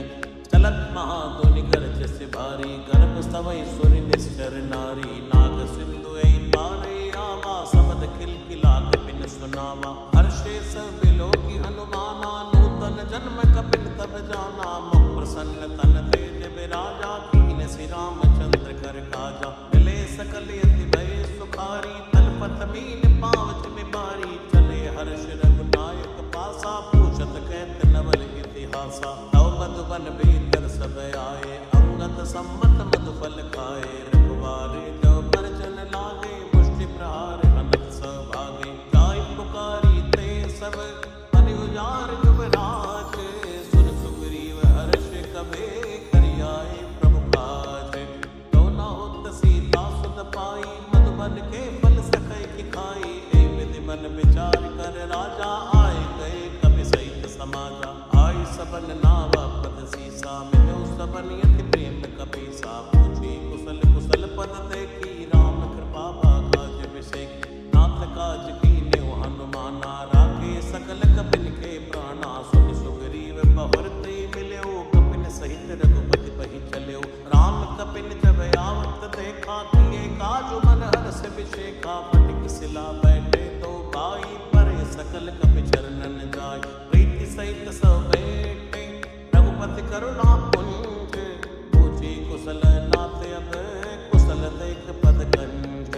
A: चलत महाधुनि गरज से भारी गर्भ स्तवै सुर निश्चर नारी। नाग सिंधु ऐ पारे आवा सबद खिलखिला कपिन सुनावा। हर्षे सब बिलोकी हनुमाना नूतन जन्म कपिन तब जाना। मुख प्रसन्न तन तेज विराजा कीन श्री रामचंद्र कर काजा। मिले सकल यति भय सुखारी तलपत मीन पावच मिबारी। चले हर्ष रघुनायक पासा पूछत कहत नवल इतिहासा। तव मधुबन भीतर सब आए अंगत सम्मत मधुफल खाए। रघुवारे जो परजन लागे मुष्टि प्रहार हनत सभागे। जाय पुकारी ते सब अनि उजार युवराज। सुन सुग्रीव हर्ष कबे करियाए प्रभु काज। तो न होत सीता सुत पाई मधुबन के फल सकै की खाई। ए विधि मन विचार कर राजा आए गए कपि सहित समाजा। आई सबन नावा पद सीसा मिलो सबन यति प्रेम कपीसा। पूछी कुशल कुशल पद देखी राम कृपा काज विषेक। नाथ काज कीन्यो हनुमाना राखे सकल कपिन के प्राणा। सुनि सुग्रीव बहुरते मिल्यो कपिन सहित रघुपति पहि चल्यो। राम कपिन जब आवत देखा किए काज मन हर्ष विशेखा। फटिक सिला बैठे तो भाई परे सकल कपि चरणन जाय। प्रीति सहित सब बैठे रघुपति करुणा पुंज। पूछी कुशल नाथ अब कुशल देख पद कंठ।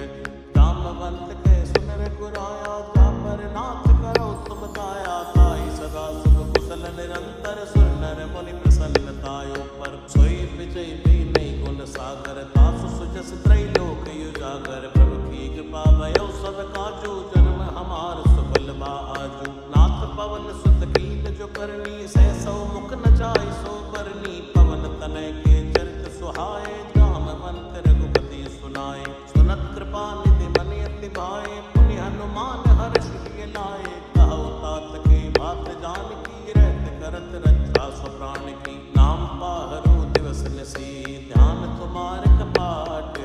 A: जामवंत के सुन रघुराया जा पर नाथ करो तुम दाया। ताई सदा शुभ कुशल निरंतर सुर नर मुनि प्रसन्नतायो पर। सोई विजय भी नहीं गुण सागर तासु सुजस त्रैलोक उजागर। प्रभु की कृपा भयो सब काजू जन्म हमार सुफल बा आजू। नाथ पवन सुत कीन जो करनी सहसौ मुख न जाय सो बरनी। पवन तनय के चरित सुहाए जामवंत रघुपति सुनाए। सुनत कृपा निधि मन अति भाए पुनि हनुमान हर्ष लिय लाए। कहो तात के बात जानकी रहत करत रक्षा सो प्राण की। नाम पाहरो दिवस निसी ध्यान तुम्हार कपाट।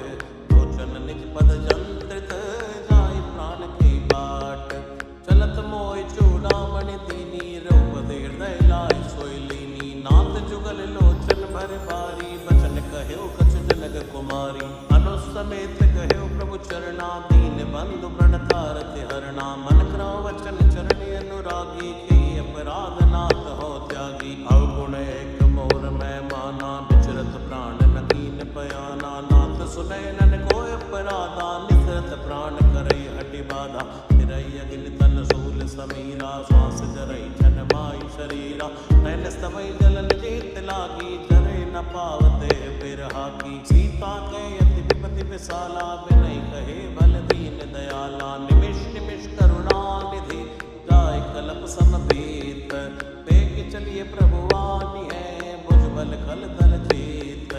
A: लोचन निज पद जंत्रित जाय प्राण की बाट। चलत मोय चूड़ामणि दीनी रूप हृदय लाय सोई लीनी। नाथ जुगल लोचन भर भारी बचन कहो कछु जनक कुमारी। अनुसमेत कहो प्रभु चरणा दीन बंधु प्रणतारति हरणा। मन क्रम वचन चरण अनुरागी के अपराध नाथ हो त्यागी। अवगुण एक मोर मैं माना विचरत प्राण न दीन पयाना। नाथ सुनय नन को अपराधा निसरत प्राण करई हटि बाधा। फिरई अगिन तन सूल समीरा श्वास जरई छन माई शरीरा। नैन स्तवई जलन जेत लागी जरे न पावते बिरहा की। सीता के अति विपति विशाला बिनय कहे बल दीन दयाला। निमिष चलिए प्रभु वाणी है, भुजबल खल दल चेत।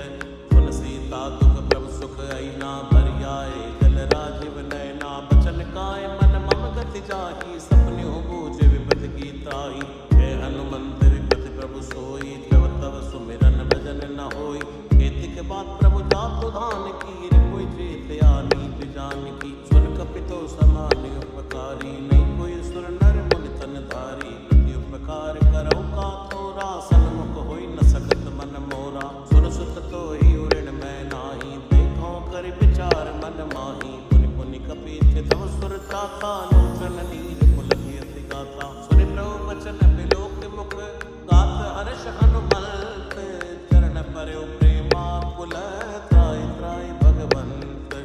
A: सुन सीता दुख प्रभु सुख आईना, भर आए जल राजीव नयना। बचन काय मन मम गति जाहि, सपने हो बूझ विपत की ताही। जय हनुमंत विपत प्रभु सोई, जब तब सुमिरन भजन न होई। खेती के बाद प्रभु जातु धान की, कोई चेत आनी जान की। सुन कपितो समान उपकारी, नहीं कोई सुर नर मुनि तन धारी। प्रति उपकार करौ का तोरा, सन्मुख होई न सकत मन मोरा। सुन सुत तो ही उरण मैं नाही, देखो कर विचार मन माही। पुनि पुनि कपीच तव सुर चाता, लोचन नीर पुलकियति गाथा। सुनि प्रभु वचन बिलोक मुख, गात हर्ष हनुमंत। चरण परयो प्रेमा कुल, त्राय त्राय भगवंत।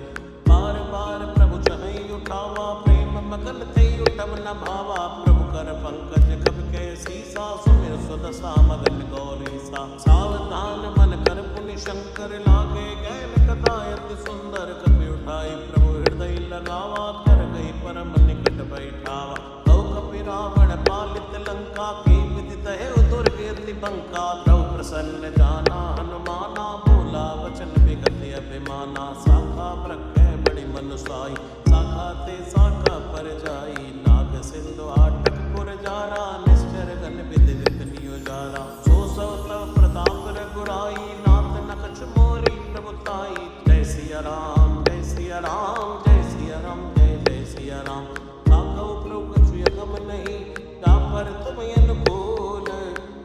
A: बार बार प्रभु चहई उठावा, प्रेम मगन थे उठब न भावा। प्रभु कर पंकज कब के सीसा, सुमिर सुदशा मगन गौरीसा। सावधान मन कर पुनि शंकर, लागे गैल कथा अति सुंदर। कपि उठाई प्रभु हृदय लगावा, कर गई परम निकट बैठावा। कौ कपि रावण पालित लंका, की विदित है दुर्ग अति बंका। प्रभु प्रसन्न जाना हनुमाना, बोला वचन विगत अभिमाना। शाखा प्रज्ञ बड़ी मनुसाई, शाखा ते शाखा पर जाई। नाग सिंधु आटक पुर जारा, निश्चर गन विधि वित नियोजारा। सो सौ तव प्रताप रघुराई, नाथ न कछु मोरी प्रभुताई। जय सिया राम जय सिया राम, जय सिया राम जय जय सिया राम। ताकौ प्रभु कछु यगम नहीं, जा पर तुम अनुकूल।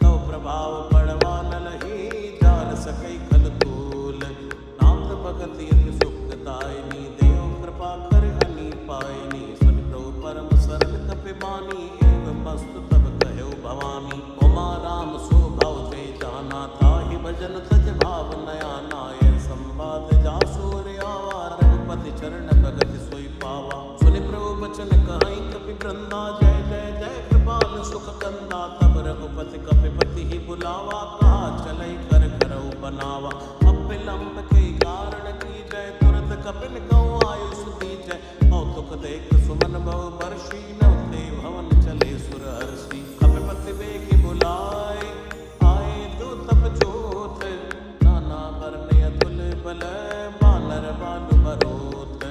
A: तव प्रभाव पड़वा न लही, जान सकई खल तूल। नाथ भगत यति सुखदायनी, देव कृपा कर हनि पायनी। सुन प्रभु परम सरल कपि बानी, एवं मस्तु तब कहौ भवानी। उमा राम स्वभाव जय जाना, ताहि भजन तज भाव नयाना। यह संवाद जासुर आवा, रघुपति चरण भगत सोई पावा। सुनि प्रभु बचन कहाई कपि वृंदा, जय जय जय कृपाल सुख कंदा। तब रघुपति कपिपति ही बुलावा, कहा चलै कर करौ बनावा। अब विलंब के कारण की जय, तुरत कपिन कहूँ आयुष दीजय। कौतुक देख सुमन भव बर्षि, नवते भवन चले सुर हर्षि। कपिपति वेग बुलाए, आए दूतप जोत। नाना वर्ण अतुल बल, बानर बालु बरोत।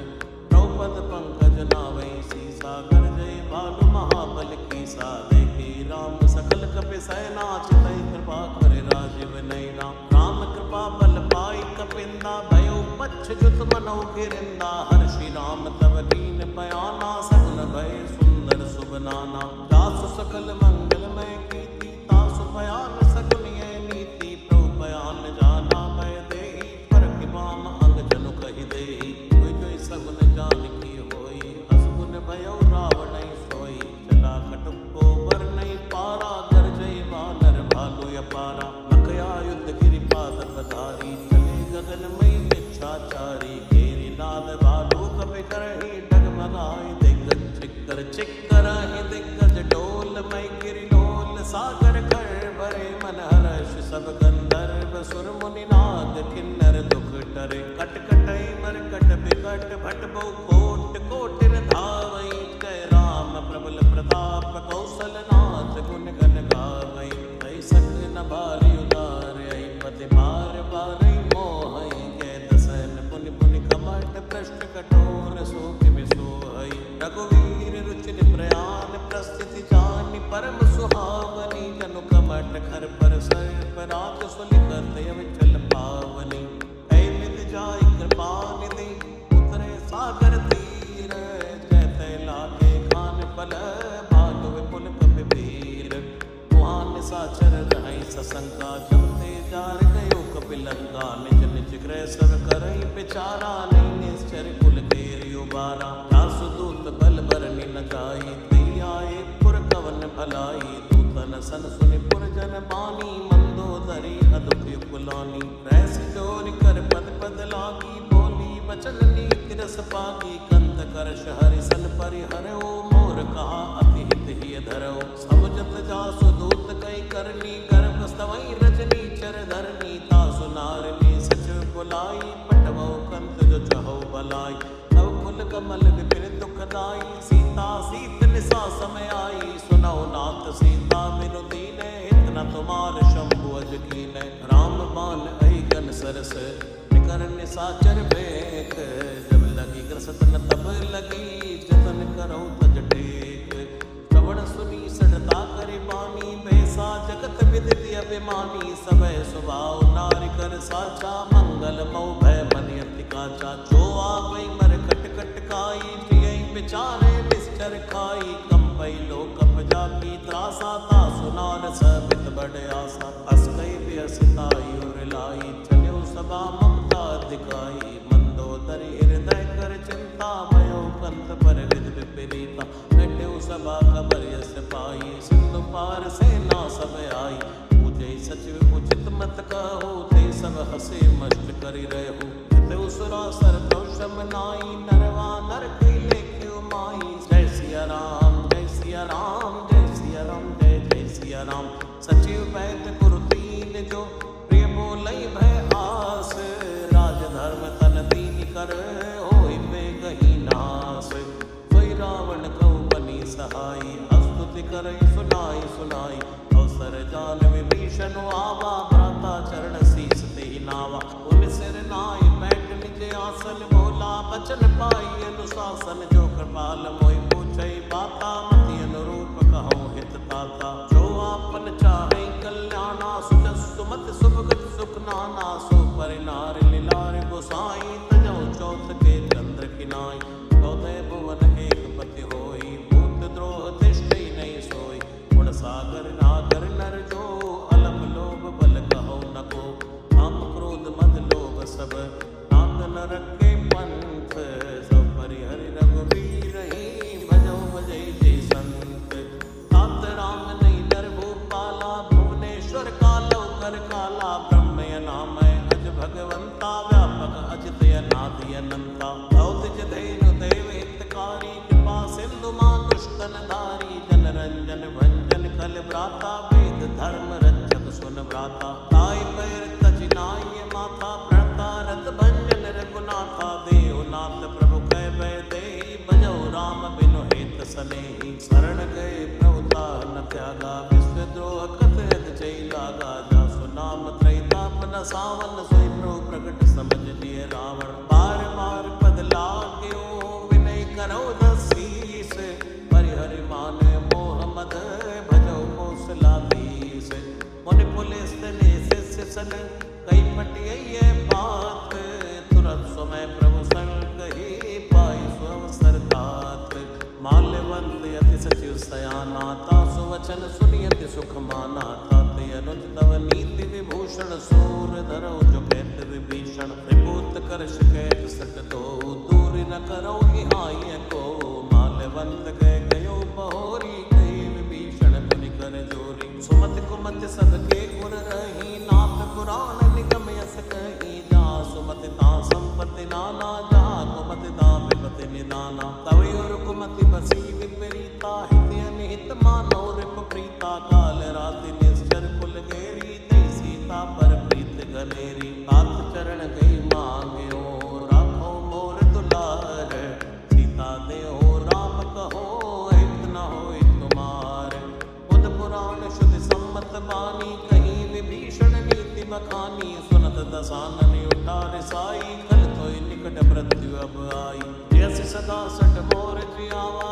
A: द्रौपद पंकज नावै सीसा, गरजय भालु महाबल कीसा। देखी राम सकल कपि सैना, चितै कृपा करे राजीव नैना। राम कृपा बल पाई कपिंदा, भयो पच्छ जुत मनो गिरिंदा। हर्षि राम तब दीन बयाना, सगुन भय सुंदर शुभ नाना। दासु सकल मंगलमय कीर्ति, तासु बयान सगुनिय नीति। प्रभु बयान जाना भय देहि, परखि बाम अंग जनु कहि देहि। कोई कोई सगुन जान की होई, असगुन भयो रावण सोई। चला कटुपो बर नहीं पारा, गरजय वानर भालु अपारा। लखया युद्ध गिरिपाद पधारी, चले गगन मई इच्छाचारी। घेरी नाद भालु कपि करहि, डगमगाए दिग्गज चिक्कर। चिक्करहि दिग्गज डोल, मई गिरि डोल। सागर कर भरे मन हर्ष, सब गंधर्व सुर मुनि नाद। किन्नर दुख टरे, कट कटै मरकट बिकट। भट बहु कोट कोटिन धावै, जय राम प्रबल प्रताप। कौशल नाथ गुण गण गावै, ऐ सक न भारी उदार। ऐ पति बार बार मोहै, जय दसन पुनि पुनि कमट। पृष्ठ कठोर शोक विसोहै, रघुवीर रुचि प्रयाण। प्रस्थिति जानि परम सुहावनी, जनु कमट खर पर सर्प राज। सुलिखत अविचल पावनी, ऐ विधि जाय कृपा निधि। उतरे सागर तीर, जय तै लागे खान पल। भालु विपुल कपि वीर, वहाँ निशाचर रहै सशंका। जमते जार गयो कपिलंका, निज निज गृह सब करई विचारा। नहीं निश्चर कुल घेरि उबारा, जासु दूत बल बरनि न जाई। तई आए पुर कवन भलाई, दूतन सन सुनि पुर जन बानी। मंदोदरी अदुख कुलानी, रैस जोरि कर पद पद लागी। बोली वचन नीति रस पागी, कंत करश हरिसन परिहरौ। मोर कहा अति हित ही धरौ, समझत जासु दूत कई करनी। गर्भ स्तवई रजनी चर धरनी, तासु नारनी सच बुलाई। पटवौ कंत जो चहौ बलाई, तव कुल कमल विपिन दुखदाई। सीता सीत निसा समय आई, सुनौ नाथ सीता बिनु दीन। हित इतना तुम्हार शंभु अज कीन राम बान अहि गन सरस निकर निसाचर बेक जब लगी ग्रसत न तब लगी जतन करो तज टेक श्रवण सुनी सड़ता करे बानी बैसा जगत विदित अभिमानी सबय स्वभाव नारि कर साचा मंगल मऊ भय मन अति काचा जो आवै मर कट कट काई प्रिय विचारे निश्चर खाई कंपई लो कप जाकी त्रासा ता सुनार सबित बड़ आसा अस कई बेसिताई और लाई चलो सभा ममता दिखाई मंदोदरी हृदय कर चिंता भयो कंत पर विद विपरीता बैठे सभा खबर यस पाई सिंधु पार सेना सब आई पूजे सचिव उचित मत कहो ते सब हसे मस्त करी रहो ते उसरा सर दोषम नाई नरवा नर कई लेखे माई जय सिया राम जय सिया राम जय सिया राम जय जय सिया राम सचिव वैद्य गुरु तीन जो प्रिय बोलई भय आस राज धर्म तन दीन कर होई में गही नास सोई रावण कौ बनी सहाई स्तुति करई सुनाई सुनाई अवसर जान विभीषण आवा भ्राता चरण शीस ते नावा उन सिर नाई बैठ निज आसन बोला बचन पाई अनुशासन जो कृपाल मोहि पूछई बाता मति अनुरूप कहूँ हित ताता जो आपन चाहे कल्याणा सुजस सुमति सुभगत सुख नाना सो परिनार लीलार गोसाई तजौ चौथ के चंद्र किनाई चौदह भुवन एक पति होई भूत द्रोह तिष्ठई नहीं सोई गुण सागर नागर नर जो अलम लोभ बल कहो न को काम क्रोध मद लोभ सब नाग नरक के पंथ सब परिहरि रघुवीर ही भजो भजै जय संत तात राम नहीं नर भूपाला भुवनेश्वर कालो कर काला ब्रह्मय नामय अज भगवंता व्यापक अजित अनादि अनंता औदिज धेनु देव हितकारी कृपा सिंधु मां दुष्टन धारी जन रंजन भंजन कल व्राता वेद धर्म रक्षक सुन व्राता ताई पैर तज नाय माथा प्रणता रत भंजन रघुनाथा देवनाथ प्रभु कह भय देहि भजौ राम बिनु हेत सनेहि शरण गए प्रभुता न त्यागा विश्व द्रोह कथयत चई लागा जासु नाम त्रैताप न सावन सोई प्रभु प्रकट समझ लिए रावण बार बार पद लाग्यो विनय करो दसीस परिहरि माने मोह मद भजो कौशलाधीश मुनि पुलिस ने शिष्य सन कई पटिये बात तुरंत समय प्रभु संग कही पाई सुअवसर तात माल्यवंत अति सचिव सयाना तासु वचन सुनियति सुख माना तात अनुज तव नीति विभूषण सूर धरो जो कहत विभीषण विभूत कर शिकैत सट दो दूर न करो इहाय को माल्यवंत कह गयो बहोरी कही विभीषण पुनि कर जोरी सुमति कुमति सबके गुर रही नाथ पुराण निगम यस कही जा सुमति ता संपत्ति नाना जा कुमति ता विपति निदाना तवि और कुमति बसी विपरीता हित अनिहित मानव रिप प्रीता काल राति निश्चर कुल गेरी ते सीता पर प्रीत गनेरी हाथ चरण गई मांग्यो राखो मोर दुलार सीता देहो राम कहो हित न होय तुमार बुध पुराण शुद्ध सम्मत बानी कहीं विभीषण नीति बखानी सुनत दसानन उठार साई कल तो निकट मृत्यु अब आई जैसे सदा सट मोर जियावा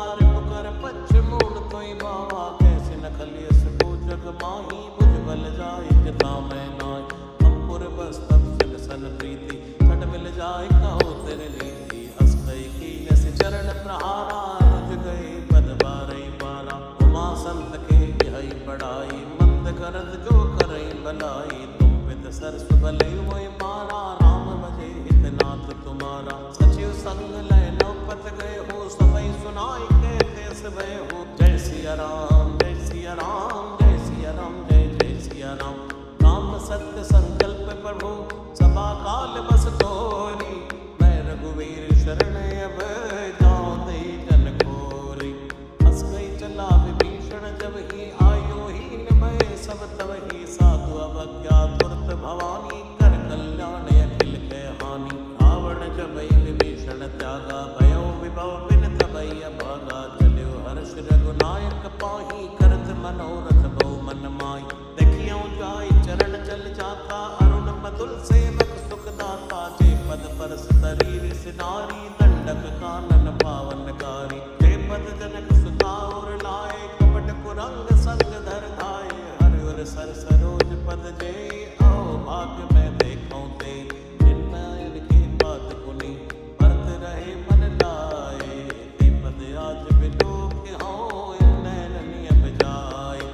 A: कर पच्छ मूल तोई बावा कैसे न खलियस को जग माही बुझ बल जाए किता मैं नाय हमपुर बस तब सिल सन प्रीति छट मिल जाए कहो तेरे नीति हस गई की ऐसे चरण प्रहारा रुझ गए पद बारई बारा उमा संत के यही पढ़ाई मंद करत जो करई भलाई तुम पित सरस भले हुए मारा राम भजे हितनाथ तुम्हारा सचिव संग लय नौपत गए हो सबई सुनाई कहते सबय हो जय सिया राम जय सिया राम जय सिया राम जय जय सिया राम काम सत्य संकल्प प्रभु सभा काल बस तोरी मैं रघुवीर शरण अब जाऊं दे जन खोरी हस गई चला विभीषण जब ही आयो ही मैं सब तब ही साधु अवज्ञा तुरत भवानी कर कल्याण अखिल के हानि रावण जब विभीषण त्यागा भयो विभव बिन तबई अभागा चल्यो हर्ष रघुनायक पाही करत मनोरथ बहु मन माई देख यों जाई चरण चल जाता, अरुण मधुर सेवक सुखदाता। जे पद परस तरी रिस नारी, दंडक कानन पावनकारी। जे पद जनक सुता और लाए, कपट कुरंग संग धर धाये। हर उर सर सरोज पद जे, आओ भाग्य में देखो ते। जिनमें इनके बात पुनि, भरत रहे मन लाए। ते पद आज बिलो के हों, नैन नियम जाए।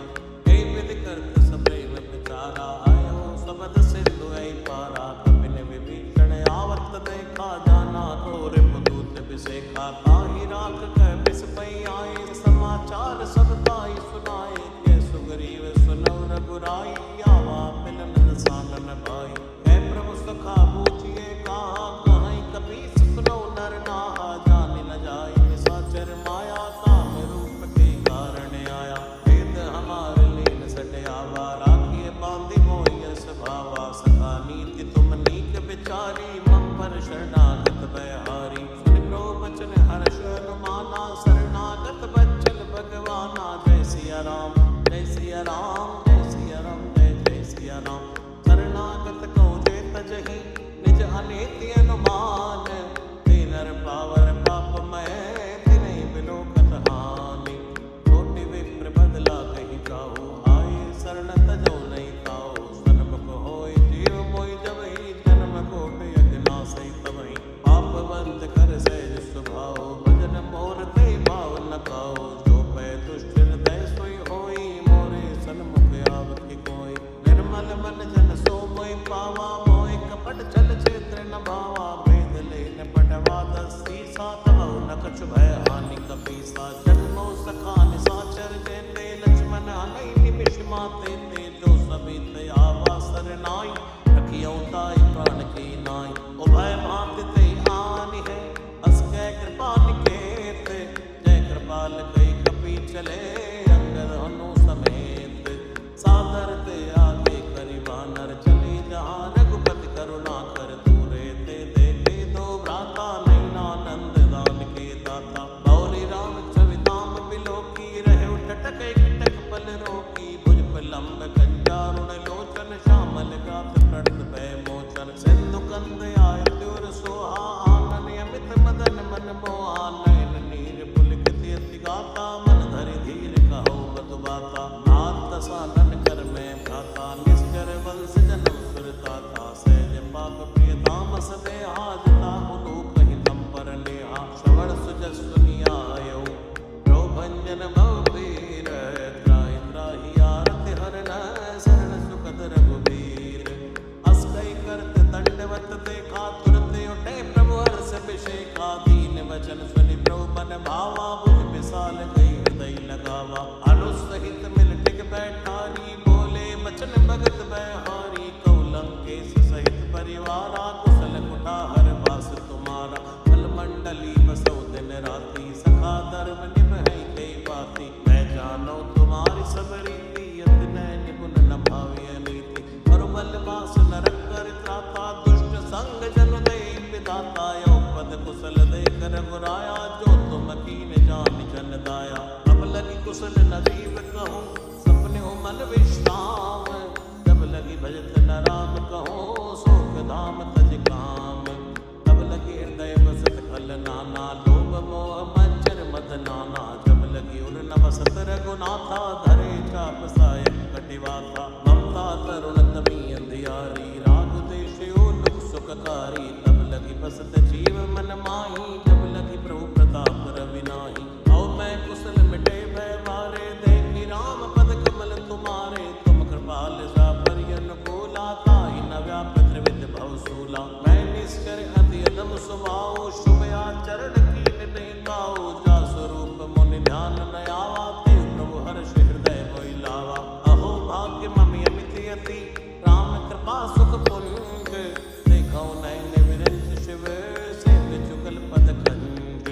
A: हे विधि करत सप्रेम विचारा, आयो सबद सिंधु ऐ पारा। कपिन विभीषण आवत देखा, जाना घोर मुदूत बिसेखा। ताहि राख कह बिस पई आए, समाचार सब ताहि सुनाए। के सुग्रीव सुनौ रघुराई, आवा मिलन सानन भाई। है प्रभु सखा पूछिए कहा, कहीं कपीस सुनौ नर नाहा। जान न जाय निशाचर माया, काम रूप के कारण आया। वेद हमार लीन सटयावा, राखिए बांधि मोहि स्वभावा। सखा नीति तुम नीक विचारी, मम पर शरणागत बयहारी। सुनि प्रो वचन हर्ष अनुमाना, शरणागत बच्चन भगवाना। जय सिया राम जय सिया राम, जय सिया राम जय जय सिया राम। शरणागत को जे तजहि, निज अनिति अनुमान। ते नर पावर पापमय, तिन्हि बिलोकत हानि। छोटी विप्र बदला कहि जाहु, आए शरण तजौ नहीं ताऊ। सन्मुख होय जीव मोहि जबहि, जन्म कोटि अघनासि तबहि। पापवंत कर सहज स्वभाव, भजन मोर ते भाव न खाओ। जो पै दुष्ट हृदय सोई होई, मोरे सन्मुख आवति कोई। निर्मल मन जन सो मोहि पावा, मोहि कपट छल छेत्र न भावा। भेद लेन पटवा दसीसा, तबहु न कछु भय हानि कपीसा। जन्मो सखा निशाचर जेते, लक्ष्मण हनै निमिष माते ते। जो सबित आवा सरनाई, रखियौ ताहि प्राण की नाई। उभय भांति ते आनि है, अस कै कृपा निकेत। जय कृपाल कई कपि चले, अंगद हनु समेत। सादर ते आगे करि वानर, चले जहाँ रघुपति करुणा कर। दूरे ते देखे दो भ्राता, नैनानंद दान के दाता। गौरी राम छवि धाम बिलोकी, रहे उठटक एकटक पल रोकी। भुज लंब कंजारुण लोचन, श्यामल गात प्रणत भय मोचन। सिंधु कंद आय द्युर सोहा, आनन अमित मदन मन मोहा। नयन नीर पुलकित अति गाता, मन धरि धीर कहो मधु बाता। नाथ दसानन कर में भ्राता, निश्चर वंश जन्म सुरताता। सहज पाप प्रिय तामस देहा, जताहु लोक हितम पर नेहा। श्रवण सुजस सुनि आयो, प्रो भंजन भव वीर। त्राहि त्राहि आरति हरन, शरण सुखद रघुबीर। अस कई करत दंडवत देखा, तुरत उठे प्रभु हर्ष अभिषेका। दीन वचन सुनि प्रभु मन भावा, भुज विशाल गई हृदय लगावा। अनुसहित मिल टिक बैठारी, बोले बचन भगत बयहारी। कौ लंकेश सहित परिवारा, कुशल कुटाहर वास तुम्हारा। फल मंडली बसौ दिन राति, सखा धर्म निभै कई बाती। मैं जानो तुम्हारी सब रीति, अति नैन गुण न भाविय नीति। बल वास नरक कर त्राता, दुष्ट संग जनु दे विधाता। यो पद कुशल देख रघुराया, जो तुम कीन जान जन दाया। अब लगी कुशल न जीव कहूँ, सपने हो मन विश्राम। जब लगी भजत न राम कहूँ, शोक धाम तज काम। तब लगी हृदय बसत खल नाना, लोभ मोह मच्छर मद नाना। जब लगी उर न बसत रघुनाथा, धरे चाप सायक कटिवाथा। ममता तरुण तमी अंधियारी, राग देश लुक सुखकारी। तब लगी बसत जीव मन माही, जब लगी प्रभु प्रताप रवि नाही। औ मैं कुशल मिटे भय मारे, देखी राम पद कमल तुम्हारे। तुम कृपाल सा परिय अनुकूला, ताहि न व्यापृत त्रिविध भव सूला। मैं निष्कर अति अदम स्वभाव, शुभ आचरण कीन नहीं गाओ। जा स्वरूप मुनि ध्यान न आवा, ते प्रभु हर्ष हृदय मोहि लावा। अहो भाग्य ममि अमिति अति, राम कृपा सुख पुंज। देखौ नैन विरंच शिव, सेव जुगल पद खंज।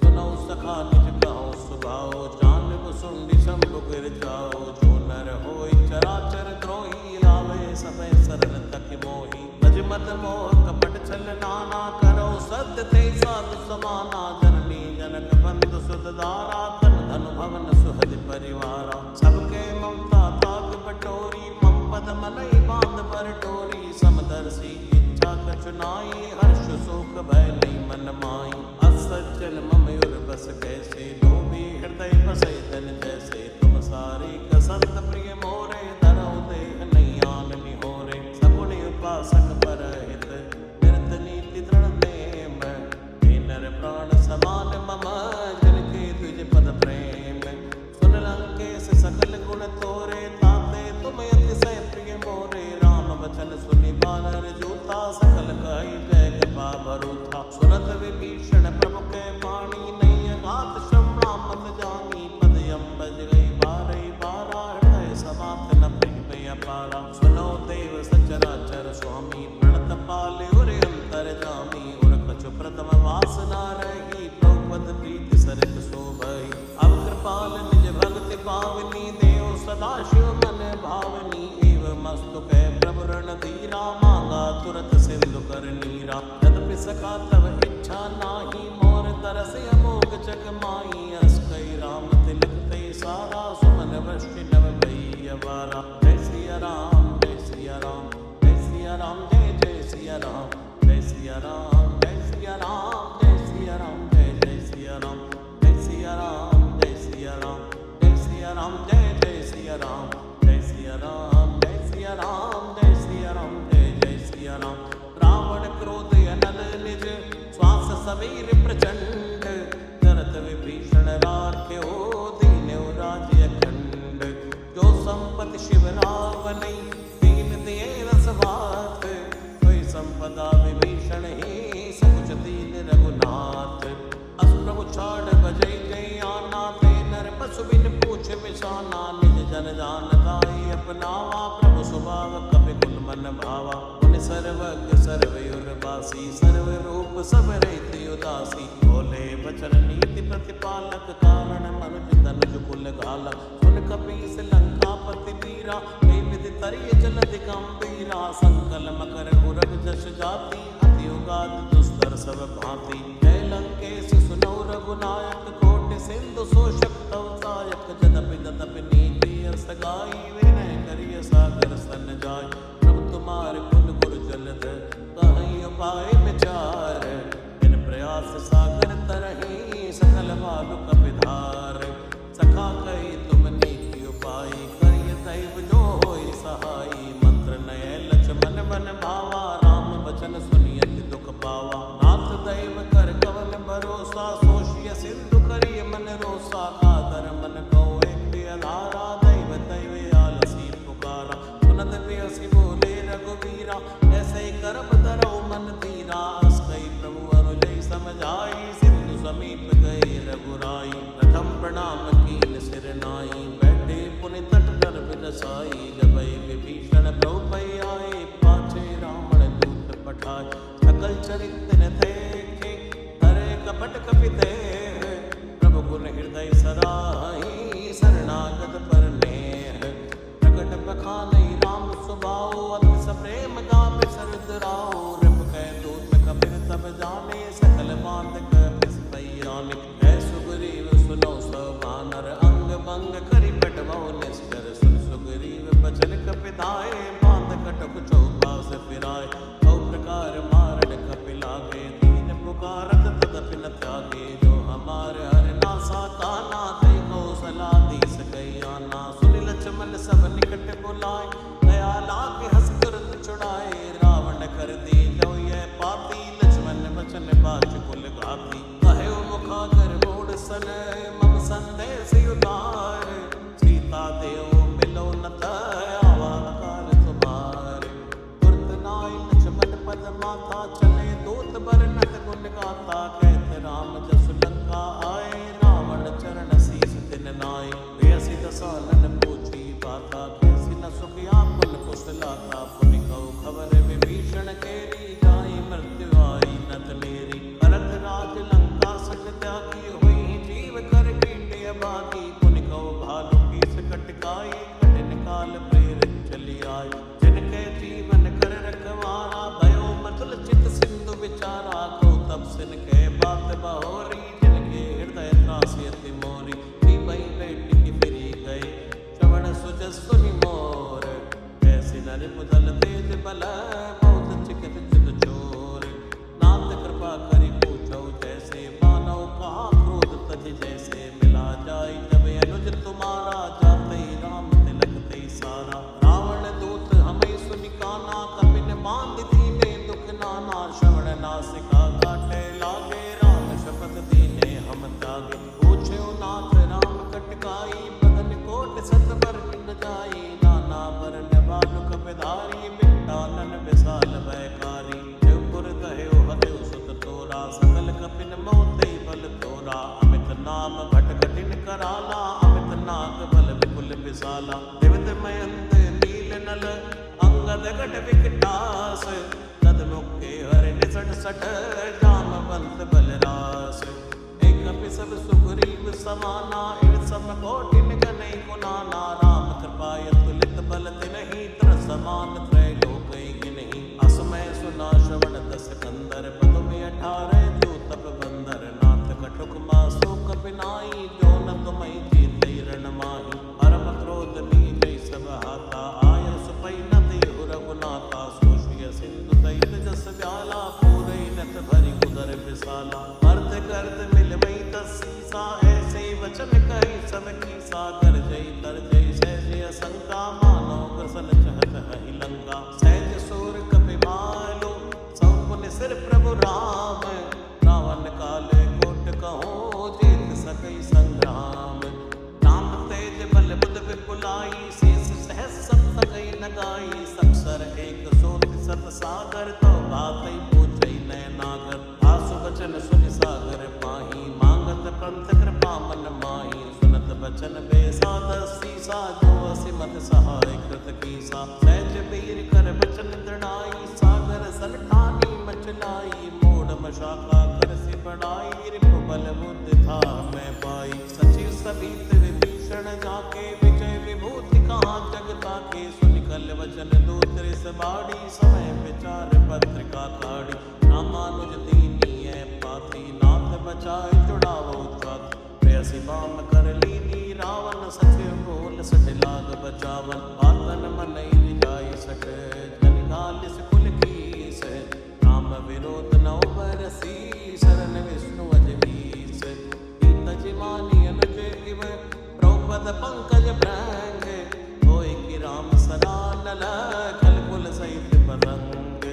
A: सुनौ सखा निज कहो स्वभाव, जान सुंडी शंभु गिर जाओ। जो नर होय चराचर द्रोही, लावे समय सरल तक मोही। भज मत मोह कपट छल नाना, करो सत्य ते साधु समाना। जननी जनक बंधु सुत दारा, धन धन भवन सुहद परिवारा। सबके ममता ताक बटोरी, मम पद मनई बांध पर डोरी समदर्शी इच्छा कचुनाई हर्ष शोक भय नहीं मन माई असज्जन ममयुर बस कैसे लोभी हृदय बसे धन जैसे तुम सारी कसंत प्रिय मोरे धरो देह नहीं आन निहोरे सगुण उपासक पर हित निरत नीति दृढ़ नेम हे नर प्राण समान मम जिनके तुझ पद प्रेम सुन लंकेश सकल गुण तोरे ताते तुम अतिशय प्रिय मोरे राम वचन सुनि बानर जूता सकल कहि जय कृपा भरोथा सुनत विभीषण प्रभु के वाणी नहीं अगात श्रवणा मत जानी पद अम्बज गई बारई बारा हृदय समात न प्रिय अपारा सुनो देव सचराचर स्वामी प्रणत पाले उरे अंतर जामी उर कछु प्रथम वासना रही प्रभुपद प्रीति सरित शोभई अब कृपाल निज भक्ति पावनी देव सदा शिव मन भावनी एव मस्तु कै प्रभु रण धीरा मांगा तुरत सिंधु कर नीरा यद्यपि सका तव इच्छा नाही मोर तरस अमोघ जग माई अस कई राम तिलक ते सारा सुमन वृष्टि नव भई अवारा जय सिया राम जय सिया राम जय सिया राम जय जय सिया राम जय सिया राम जय सिया राम जय सिया राम जय जय सिया राम जय सिया राम जय सिया राम जय सिया राम जय जय सिया राम जय सिया राम जय सिया राम जय सिया राम जय जय सिया राम रावण क्रोध अनल निज श्वास समीर प्रचंड करत विभीषण राख्यो दीन्यो राज्य अखंड जो संपत्ति शिव रावनै दीन दिए रसवात सोई संपदा विभीषण ही सकुच दीन रघुनाथ अस प्रभु छाड़ बजै जय आना ते नर पशु बिन पूछ विषाना निज जन जान ताई अपनावा प्रभु स्वभाव कपि कुल मन भावा उन सर्वज्ञ सर्वयुर्वासी सर्व रूप सब रहित उदासी बोले वचन नीति प्रतिपालक कारण मनुज तनुज कुल घाला सुन कपीस लंकापति वीरा कई विधि तरिय जलधि गंभीरा संकल मकर उरग जस जाति अति उगाद दुस्तर सब भांति जय लंकेश सुनो रघुनायक कोटि सिंधु शोषक तव सायक जदपि तदपि नीति असगाई विनय करिय सागर सन जाय प्रभु तुम्हारे कुल गुरु जलद कहीं उपाय विचार इन प्रयास सागर तरही सकल भालु कपिधार सखा कही तुम नीति उपाय करिय दैव जो होई सहाई मंत्र नय लक्ष्मण मन भावा राम वचन सुनियति दुख पावा नाथ दैव कर कवन भरोसा सोशिय सिंधु करिय मन रोसा कादर मन को एक आधारा दैव दैव आलसी पुकारा सुनत बियसी बोले रघुवीरा ऐसे ही करब धरो मन धीरा अस कई प्रभु अनुजय समझाई सिंधु समीप गए रघुराई प्रथम प्रणाम कीन सिर नाई बैठे पुनि तट कर बिरसाई जब विभीषण प्रभु पै आए पाछे रावण दूत पठाए सकल चरित्र न देखे हरे कपट कपिते प्रभु गुण हृदय सराही शरणागत पर नेह प्रकट बखाने राम सुभाओ अति सप्रेम गावे सरदराओ रिप कै दूत कपिर तब जाने सकल बांध कपिस पयाने है सुग्रीव सुनो सब बानर अंग भंग करि पटवो निश्चर सुन सुग्रीव बचन कपिधाए बांध कटक चौपास फिराए औ प्रकार मारण कपिलागे दीन पुकारत तदपि न त्यागे जो हमारे हर नासा काना ते कौशला दीस गई आना सुनि लक्ष्मण सब निकट बुलाए दया लागे हंस तुरंत छुड़ाए रावण कर दी जो ये पाती लक्ष्मण वचन बाच कुल घाती कहे मुखागर मूड सन मम संदेश उतार सीता देव मिलो न आवा काल तुम्हारे तुरत नाई लक्ष्मण पद माथा चले दूत बरनत गुण गाथा कहते राम जसु लंका आए रावण चरण शीस दिन नाय बेसी दसानन पूछी बाता कैसी न सुखिया पुन कुशलाता पुनि कौ खबर विभीषण केरी जाई मृत्यु आई नत नेरी भरत राज लंका सक त्यागी हुई जीव कर कीटे अभागी पुनि कौ भालु कीस कटकाई कठिन काल प्रेरित चली आई जिनके जीवन कर रखवारा भयो मतुल चित सिंधु विचारा को तब सिन के बात बहोरी जिनके हृदय त्रासियति मोरी की भई बेटी की फिरी गई श्रवण सुजस सुनि मोर नर मुदल तेज बल बहुत चिकन चित चोर। नाथ कृपा करि पूछो जैसे मानव कहा क्रोध तज जैसे। मिला जाय जब अनुज तुम्हारा जाते राम तिलक ते सारा। रावण दूत हमें सुनिकाना कपिन बांध दीने दुख नाना। श्रवण नासिका काटे लागे राम शपथ दीने हम त्यागे। पूछो नाथ राम कटकाई बदन कोट सत पर पिंड जाई। नाना वरण बालुक विधारी बिट्टानन विशाल भयकारी। शिवपुर कहो हदेव सुत तोरा सकल कपिन मोते बल तोरा। अमित नाम भट कठिन कराला अमित नाग बल विपुल विशाला। दिवित मयंत नील नल अंगद गट विकटास। तद मुखे हरि निसट सठ जामवंत बलरास। एक सब सुग्रीव समाना इन सब कोटिन कनै गुनाना। राम कृपा तुलित बल तिन्हि त्र समान त्रय लोक गिनहि। असमय सुना श्रवण दस कंदर पदुम 18 जो तप बंदर। नाथ कटुक मासो कपिनाई जो न तुमहि जीतै रण माही। परम क्रोध नीजै सब हाथा आय सुपै न देहु रघुनाथा। सोषिय सिंधु सहित जस व्याला पूरै नथ भरि उदर विशाला। मर्द गर्द मिल मई तसीसा ऐसे वचन कही सब कीसा। कर जय तर जय सहज असंका मानो ग्रसन चहत हहि लंका। सहज सूर कपि मालो सब पुनि सिर प्रभु राम। रावण काल कोट कहो जीत सकई संग्राम। नाम तेज बल बुध विपुलाई शेष सहस सब सकई नगाई। सक्षर एक सोत सत सागर तो बातै पूछै नय नागर। आसु वचन सुनि सागर पाही मांगत पंथ कृपा मन माही। सुनत बचन बेसाद सीसा जो असिमत सहाय कृत कीसा। सहज वीर कर बचन दृढ़ाई सागर सन ठानी मचलाई। मोड़ मशाखा कर से बढ़ाई रिपु बल बुद्धि था मैं पाई। सचिव सभित विभीषण जाके विजय विभूति कहाँ जग ताके। सुनि कल वचन दूतरे सबाड़ी समय विचार पत्रिका काढ़ी। रामानुज दीनी है पाथी नाथ बचाए चुड़ावो चात। प्रेयसी बाम कर लीनी रावण सचिव बोल सठ लाग बचावन। पातन मनई जाय सठ जन घालिस कुल कीस। राम विरोध नौ बरसी शरण विष्णु अजमीस। तज मानी अनुज इव द्रौपद पंकज भ्रंग। होय कि राम सरानल खल कुल सहित पतंग।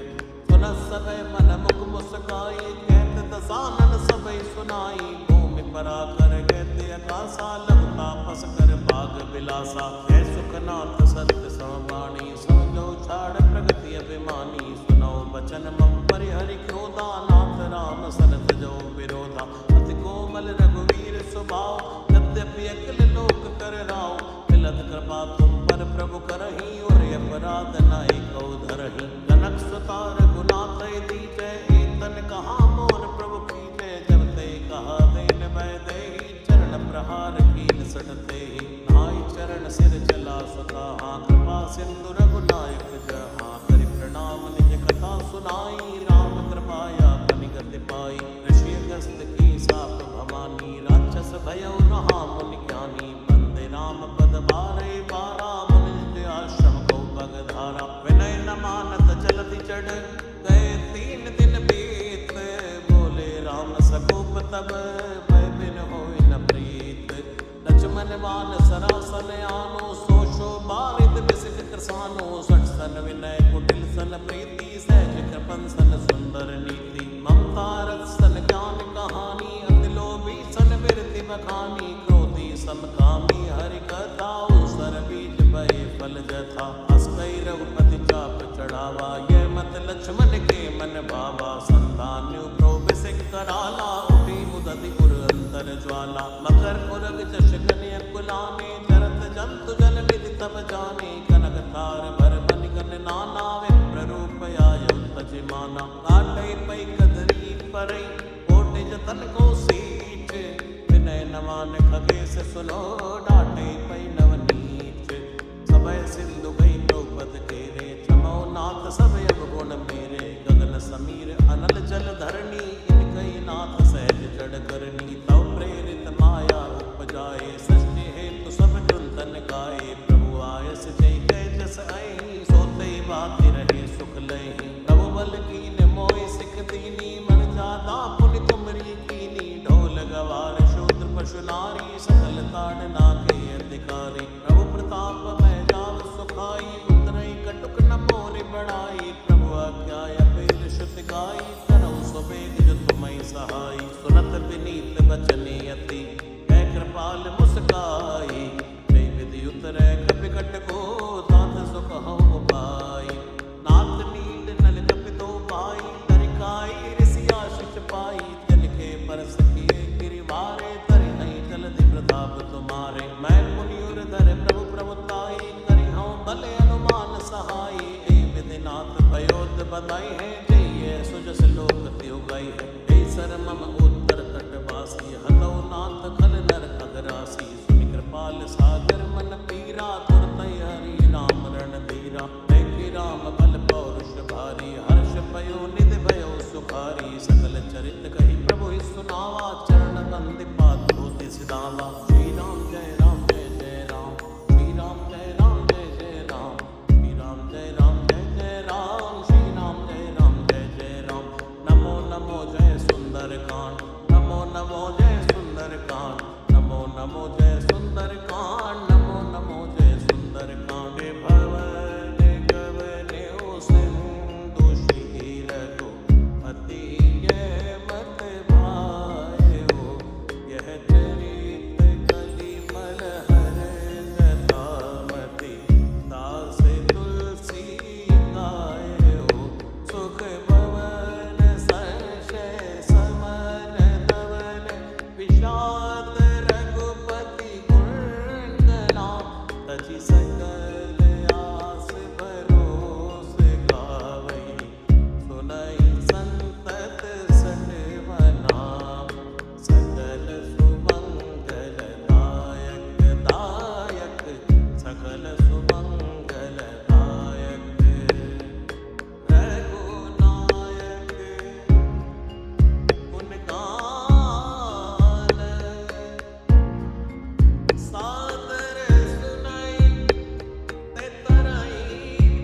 A: सुनत सबय मन मुख मुस्काई कहत दसानन सबय सुनाई। भूमि पराकर कहते आकाशा लघु तापस कर भाग बिलासा। है सुखनाथ सत्य समवाणी समझो छाड़ प्रगति अभिमानी। सुनो बचन मम परिहरि क्रोधा नाथ राम सरत जो विरोधा। अति कोमल रघुवीर स्वभाव यद्यपि अकिल लोक कर राव। मिलत कृपा तुम पर प्रभु करहि और अपराध नाहि कौ धरहि। जनक सुता रघुनाथ दीजै एतन कहा मोर प्रभु कीजै। जब ते कहा देन भय देहि चरण प्रहार कीन सटते। नाई चरण सिर चला सुता कृपा सिंधु रघुनायक जहाँ। करि प्रणाम निज कथा सुनाई राम कृपाया पनिगति पाई। ऋषि अगस्त की साप भवानी राक्षस भयो रहा मुनि ज्ञानी। बंदे राम पद बारे बारा मुनि आश्रम को बगधारा। विनय न मानत जलधि चढ़ गए 3 दिन बीत। बोले राम सकोप तब भय बिन होय न प्रीत। लक्ष्मण बान सरासन आनो सोशो बारिद बिसिक कृसानो। 60 सन विनय कुटिल सन प्रीति सहज कृपन सन सुंदर नीति। ममता रस सन ज्ञान कहानी अति लोभी सन बिरति बखानी। क्रोधी समकामी हरि कथा सर बीज भय फल जथा। अस कई रघुपति चाप चढ़ावा ये मत लक्ष्मण के मन भावा। संतान प्रोबिसिक कराला उठी मुदति उर अंतर ज्वाला। मकर उरग जश कन्या कुलाने जरत जंतु जल निधि तब जाने। कनक तार भर बन गन नाना विप्र रूप आयो तज माना। काटै पै कदरी परई कोटि जतन को सीच। विनय न मान खगेश सुनो डांटे पै नवनीच। सबय सिंधु गई द्रौपद घेरे क्षमो नाथ सब अवगुण मेरे। गगन समीर अनल जल धरणी इनकई नाथ सहज जड़ करनी। तव प्रेरित माया उपजाए सृष्टि हेतु सब ग्रंथन गाए। प्रभु आयस जय जय जस आई सोते नारी, सकल ताड़ना के अधिकारी। प्रभु प्रताप मैं जाव सुखाई, उतरई कटुक न मोरि बढ़ाई। प्रभु आज्ञा अपेल श्रुति गाई, करहु स्ववेग जो तुम्हें सहाई। सुनत विनीत बचने अति, है कृपाल मुस्काई। जय विधि उतरै कपिकट को, तात सुख हऊँ उपाय। नाथ नील नल कपितो पाई, तरिकाई ऋषिया शिष पाई। तिनके पर सखिए गिरिवारे, तरि नहीं जलधि प्रताप तुम्हारे। मैं पुनि उर धर प्रभु प्रभुताई, करि हऊँ भले अनुमान सहाई। ए विधिनाथ भयोद बधाई है, जय सुजस लोक त्यो गई है। हे सर मम उत्तर तटवासी, हतौ नाथ खल नर अगरासी। सुनि कृपाल सागर मन पीरा, तुरतै हरि नाम रण धीरा। देखि राम बल पौरुष भारी, हर्ष भयो निधि भयो सुखारी। सकल चरित कही प्रभु ही सुनावा, चरण बंदिपा धोति सिधावा। श्री राम जय राम जय जय राम, श्री राम जय राम जय जय राम। श्री राम जय राम जय जय राम, श्री राम जय राम जय जय राम। नमो नमो जय सुंदर कांड, नमो नमो जय सुंदर कांड। नमो नमो जय सुंदर कांड, नमो नमो जय सुंदर कांड। भवन गवन्यो सिंधु श्री रघुपति, जय मत भायो। यह चरित कलिमल हर जटामति, दास तुलसी गायो। सुख भवन संशय समन धवन, विषाद रघुपति गुणगना। तजि सकल आस भरोस गावै, सुनई संतत सठमना। सकल सुमंगल दायक दायक, सकल सुमंगल दायक। रघुनायक गुण गान, सादर सुनाई ते तरई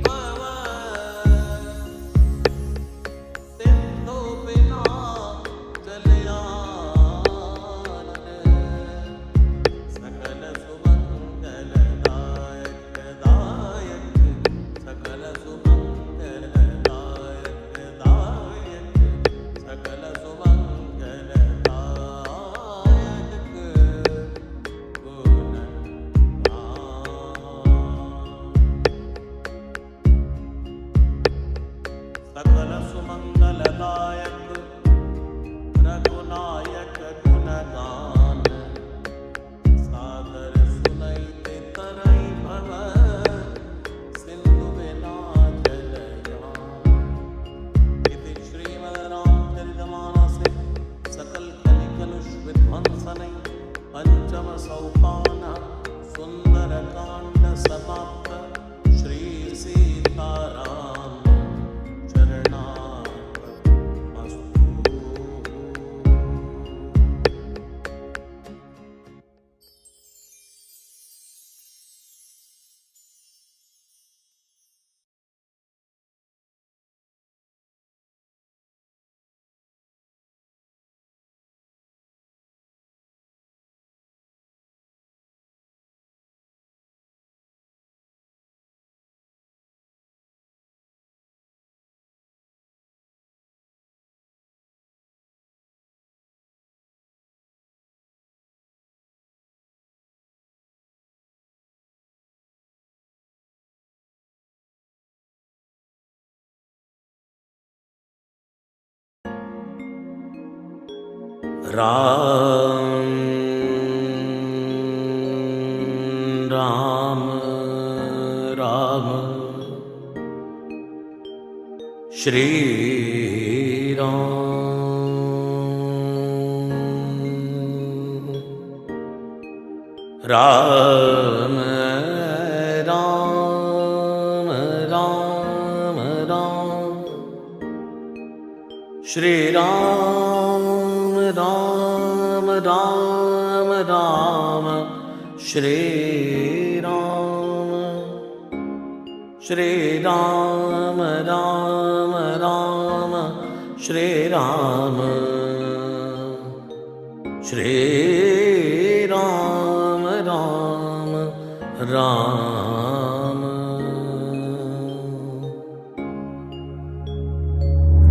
A: पवन। सिंधु बिना जल आनन, सकल सुमंगल दायक दायक। सकल सुमंगल दायक दायक, सकल सुमंगल दायक। गुण सकल सुमंगल दायक, रघुनायक गुण गान। सादर सुनई ते तरई भवन, सिंधु बिना जल यान। इति श्रीमद्रामचरितमानसे सकल कलि कलुष विध्वंसनै, पंचम सोपान सुंदर कांड समाप्त। श्री सीताराम चरणार्पणमस्तु। राम राम राम, श्री राम। राम राम राम राम, श्री राम राम राम राम, श्री राम। श्री राम राम राम, श्री राम। श्री राम।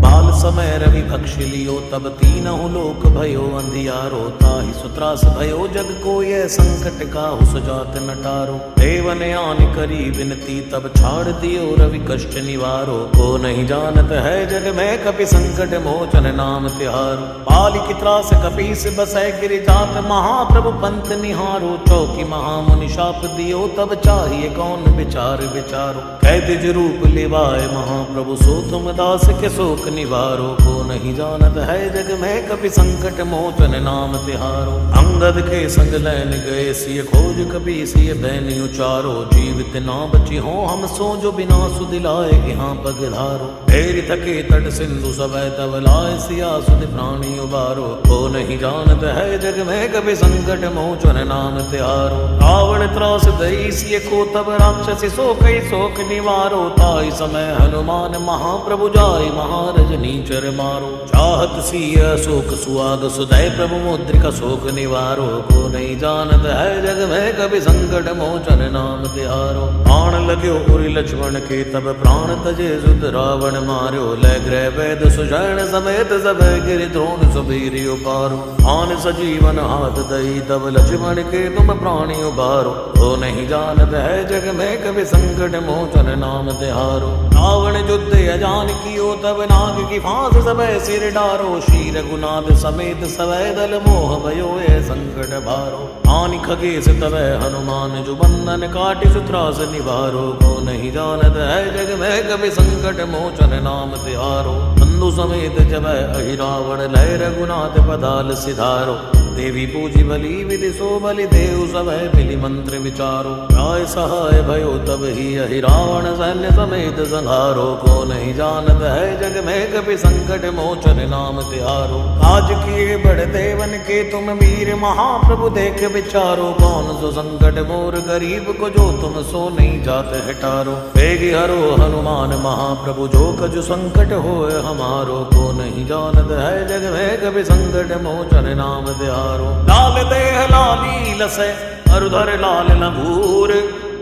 A: बाल समय रवि भक्षि लियो, तब तीनहु लोक भयो अंधियारो। ताहि सुत्रास भयो जग को यह संकट काहु सुजात न टारो। देवन आन करी विनती, तब छाड़ दियो रवि कष्ट निवारो। को नहीं जानत है जग में कपि संकट मोचन नाम तिहारो। बाल की त्रास कपीस बसै गिर जात, महाप्रभु पंथ निहारो। चौकी महामुनि शाप दियो, तब चाहिए कौन विचार विचारो। कैदिज रूप लिवाए महाप्रभु, सो तुम दास के शोक निवारो। को नहीं जानत है जग में कपि संकट मोचन नाम तिहारो। अंगद के संग लैन गए सिय खोज, कपि सिय बैन उचारो। जीवित ना बची हो हम सो, जो बिना सुदिलाए यहाँ पगधारो। ढेर थके तट सिंधु सबै, तब लाए सिया सुध प्राणी उबारो। को नहीं जानत है जग में कपि संकट मोचन नाम तिहारो। रावण त्रास दई सिय को, तब राक्षसी सो कई शोक निवारो। ताई समय हनुमान महाप्रभु जाय, महारजनी चर मारो। चाहत सिय शोक सुआग, सुदय प्रभु मुद्रिका शोक निवारो। को नहीं जानत है जग में कभी संकट मोचन नाम तिहारो। बाण लग्यो उरि लक्ष्मण के, तब प्राण तजे सुत रावण मार्यो। लय ग्रह वैद सुषैण समेत, सब गिरि द्रोण सुबीर उपारो। आन सजीवन हाथ दई, तब लक्ष्मण के तुम प्राणी उबारो। को नहीं जानत है जग में कभी संकट मोचन नाम तिहारो। रावण युद्ध अजान कियो, तब नाग की फांस सबे सिर डारो। श्री रघुनाथ समेत सवै दल, मोह भयो ये संकट भारो। आनि खगेश तवै हनुमान, जो बंधन काटि सुत्रास निवारो। को नहीं जानत है जग में कभी संकट मोचन नाम तिहारो। बंधु समेत जबै अहि रावण, लय रघुनाथ पदाल सिधारो। देवी पूजी बलि विधि, सो बलि देव सबै मिलि मंत्र विचारो। राय सहाय भयो तब ही अहि रावण, सैन्य समेत संहारो। को नहीं जानत है जग में कभी संकट मोचन नाम तिहारो। काज किए बड़ देवन के, तुम वीर महाप्रभु देख विचारो। कौन सो संकट मोर गरीब को, जो तुम सो नहीं जात हटारो। वेग हरो हनुमान महाप्रभु, जो कजु संकट होए हमारो। को नहीं जानत है जग में कभी संकट मोचन नाम तिहारो। लाल देह लाली लसै, अरुधर लाल लंगूर।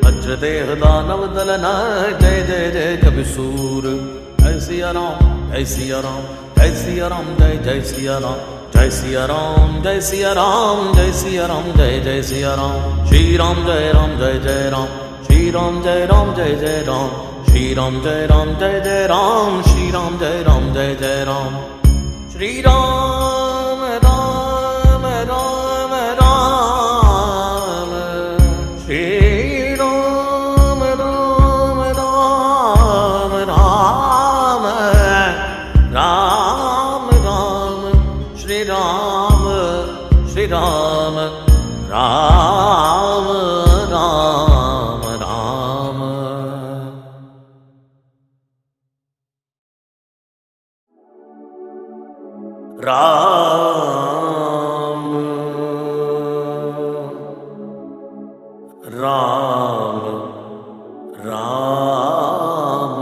A: वज्र देह दानव दलन, जय जय जय कवि सूर। जय सिया राम, जय सिया राम, जय सिया राम, जय जय सिया राम। जय सिया राम, जय सिया राम, जय सिया राम, जय जय सिया राम। श्री राम जय राम, जय जय राम। श्री राम जय राम, जय जय राम। श्री राम जय राम, जय जय राम। श्री राम जय राम, जय जय राम। श्री राम राम राम राम, श्री राम राम राम राम, राम राम श्री राम, श्री राम राम राम राम। राम राम राम।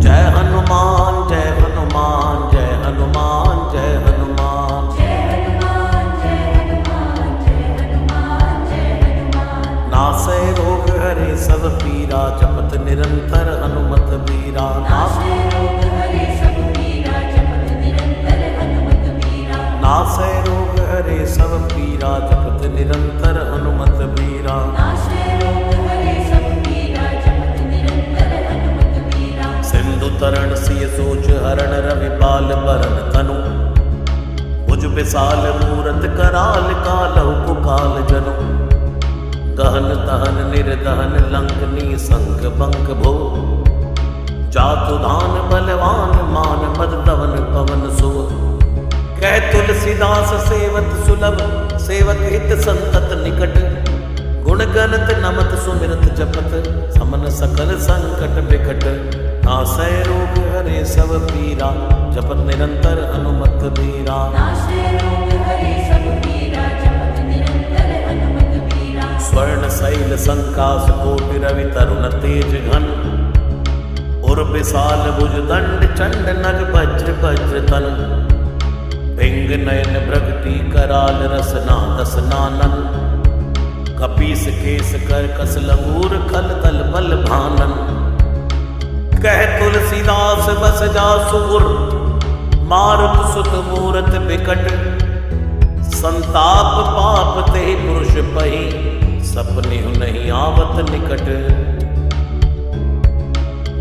A: जय हनुमान, जय हनुमान, जय हनुमान, जय हनुमान।
B: जय हनुमान, जय हनुमान, जय हनुमान, जय हनुमान।
A: नासै रोग हरे सब पीरा, जपत निरंतर हनुमत बीरा।
B: नासै रोग हरे सब पीरा, जपत निरंतर हनुमत बीरा।
A: नासै रोग हरे सब पीरा, जपत निरंतर हनुमत बीरा।
B: नासै रोग हरे सब पीरा, जपत निरंतर हनुमत बीरा।
A: सिंधु तरण सिय सोच हरण, रवि पाल बरन तनु। भुज विशाल मूरत कराल, कालहु कुकाल जनु। दहन तहन निर्दहन, लंकनी संक बंक भो। जातु धान बलवान, मान मद दवन पवन सो। कह तुलसीदास सेवत सुलभ, सेवक हित संतत निकट। गुण गणत नमत सुमिरत जपत, समन सकल संकट बिकट। नासै रोग हरे सब पीरा, जपत निरंतर हनुमत बीरा।
B: नासै रोग हरे सब पीरा, जपत निरंतर हनुमत बीरा।
A: स्वर्ण शैल संकास कोटि, रवि तरुण तेज घन। उर विशाल भुज दंड, चंड नग वज्र वज्र तन। पिंग पिंग नयन भ्रगटी कराल रसना दसनानन कपीस केस कर कस लंगूर खल तल बल भानन कह तुलसीदास बस जा सुर मारुत सुत मूरत बिकट संताप पाप ते पुरुष पही सपने नहीं आवत निकट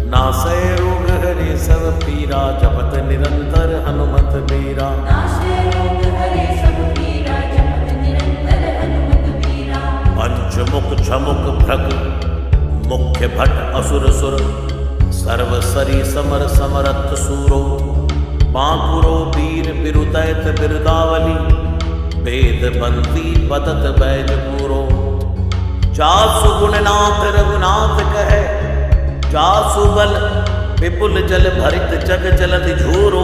A: नासै रोग हरे सब पीरा जपत निरंतर हनुमत बीरा
B: नाशे रोग हरे सब पीरा जपत निरंतर हनुमत बीरा
A: पंचमुख छमुख भ्रग मुख्य भट असुर सुर सर्व सरी समर समरथ सूरो बांकुरो वीर बिरुदैत बिरदावली वेद बंदी बदत बैज पूरो जासु गुणनाथ रघुनाथ कहे जासु बल विपुल जल भरित जग जलधि झूरो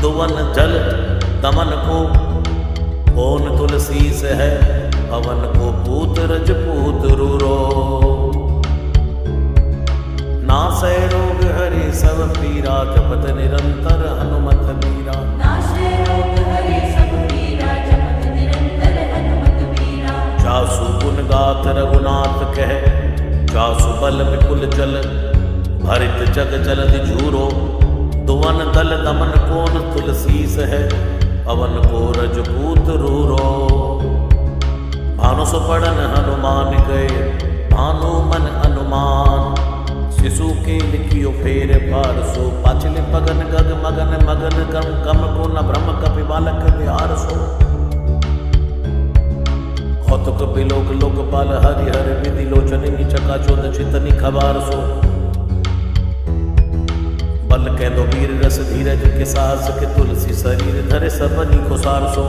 A: दुवन जल दमन को कौन तुलसी से है पवन को पूत रजपूत रूरो नासै रोग हरे सब पीरा जपत निरंतर हनुमत बीरा
B: नाशे रोग हरे सब पीरा जपत निरंतर हनुमत बीरा
A: जासु गुण गाथ रघुनाथ कह जासु बल विपुल जल भरित जग जलधि झूरो दुवन दल दमन कौन तुलसीस है पवन को रजपूत रूरो भानु सुपड़न हनुमान गए भानु मन अनुमान शिशु के लिखियो फेर पार सो पाचले पगन गग मगन मगन गम कम को न ब्रह्म कपि बालक बिहार सो कौतुक बिलोक लोकपाल हरि हर विधि लोचनि चका चोद चितनि खबार सो बल के दो वीर रस धीरज के साहस के तुलसी शरीर धरे सबनी खुसार सो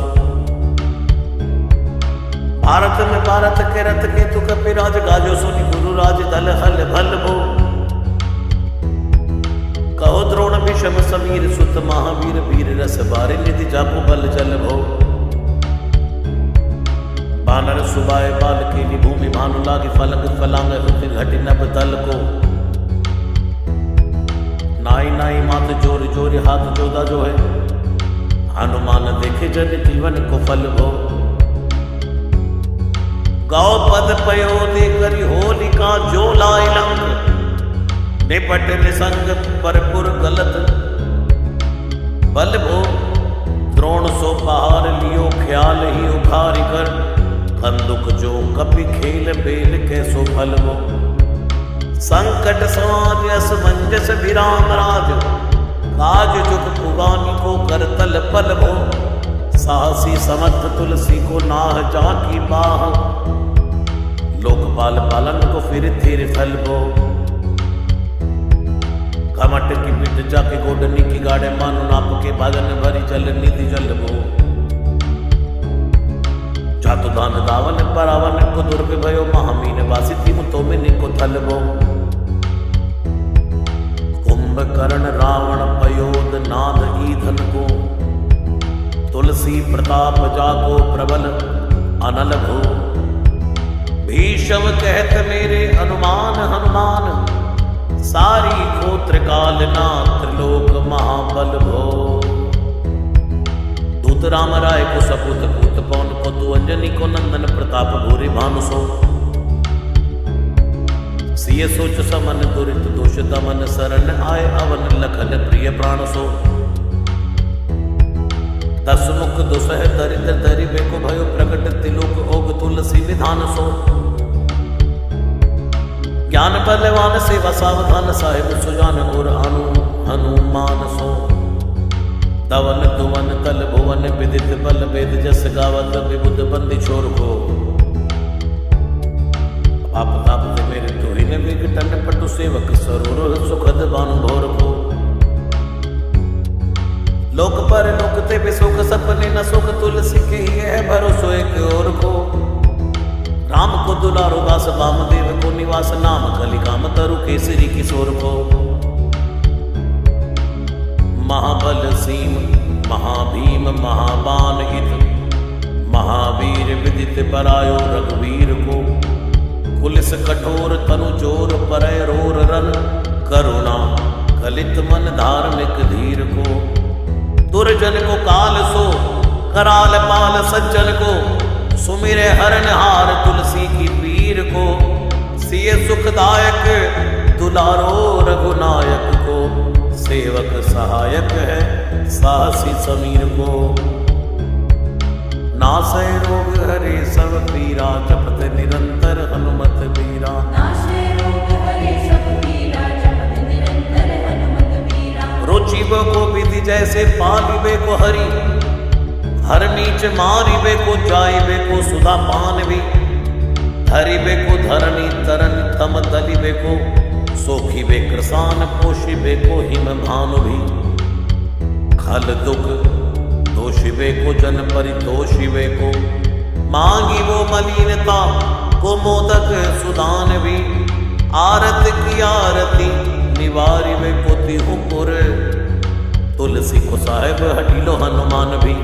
A: भारत में भारत के रथ के तु कपिराज गाजो सुनि गुरु राज दल हल भल भो कहो द्रोण विषम समीर सुत महावीर वीर रस बारि निधि जापु बल जल भो बानर सुबाए बाल की भूमि भानु लागी फलंग फलांग हुति घटी नभ दल को नाई नाई मात जोर जोर हाथ जोदा जो है हनुमान देखे जन जीवन को फल भो गौ पद पयो दे करी होलिका जो लाई लंग निपट निसंग परपुर गलत बल भो द्रोण सो पहाड़ लियो ख्याल ही उखारी कर कंदुक जो कपि खेल बेल कैसो फल वो संकट समाज असमंजस विराम राज काज जुग पुगानी को कर तल पल भो साहसी समर्थ तुलसी को नाह जाकी बाह लोकपाल पालन को फिर थिर फल भो कमट की पिट जाके गोडनी की गाड़े मानो नाप के बागन भरी जल निधि जल भो जातु दान दावन परावन को दुर्ग भयो महामीन वासी थी तो में निको थलबो कुंभकर्ण रावण पयोद नाद ईधन को तुलसी प्रताप जाको प्रबल अनल भो भीषम कहत मेरे हनुमान हनुमान सारी गोत्र काल ना त्रिलोक महाबल भो दूत राम राय को सपूत पूत पवन को तु अंजनी को नंदन प्रताप भूरि भानु सो सिय सोच समन दुरित दोष दमन शरण आय अवन लखन प्रिय प्राण सो दस मुख दुसह दरिद्र धरि बेको भयो प्रकट तिलोक ओग तुलसी विधान सो ज्ञान बलवान सेवा सावधान साहिब सुजान और हनुमान सो तवन तुवन तल भुवन विदित बल वेद जस गावत विबुद्ध बंदी छोर को आप ताप ते मेरे तुहिन विघटन पटु सेवक सरोर सुखद बानुभोर को लोक पर लोक ते बिसुख सपने न सुख तुलसी के ही है भरोसो एक और को राम को दुलारो दास वामदेव को निवास नाम कलिकाम तरु केसरी किशोर को महाबल सीम महाभीम महाबान हित महावीर विदित परायो रघुवीर को पुलिस कठोर तनु जोर परय रोर रन करुणा कलित मन धार्मिक धीर को दुर्जन को काल सो कराल पाल सज्जन को, सुमिरे हरन हार तुलसी की पीर को, सिय सुखदायक दुलारो रघुनायक को, सेवक सहायक है साहसी समीर को। नासै रोग हरे सब पीरा, जपत निरंतर हनुमत बीरा।
B: नाशे रोग हरे सब पीरा, जपत निरंतर हनुमत बीरा।
A: रुचिब को विधि जैसे पालिबे को हरि, हर नीच मारिबे को जाइबे को सुधा पान भी, हरिबे को धरणी तरन तम दलिबे को, सोखिबे कृसान पोषिबे को हिम भानु भी, खल दुख दोषिबे को जन परितोषिबे को, मांगी वो मलिनता को मोदक सुदान भी, आरत की आरती निवारिबे को तिहु पुर, तुलसी को साहेब हटिलो हनुमान भी।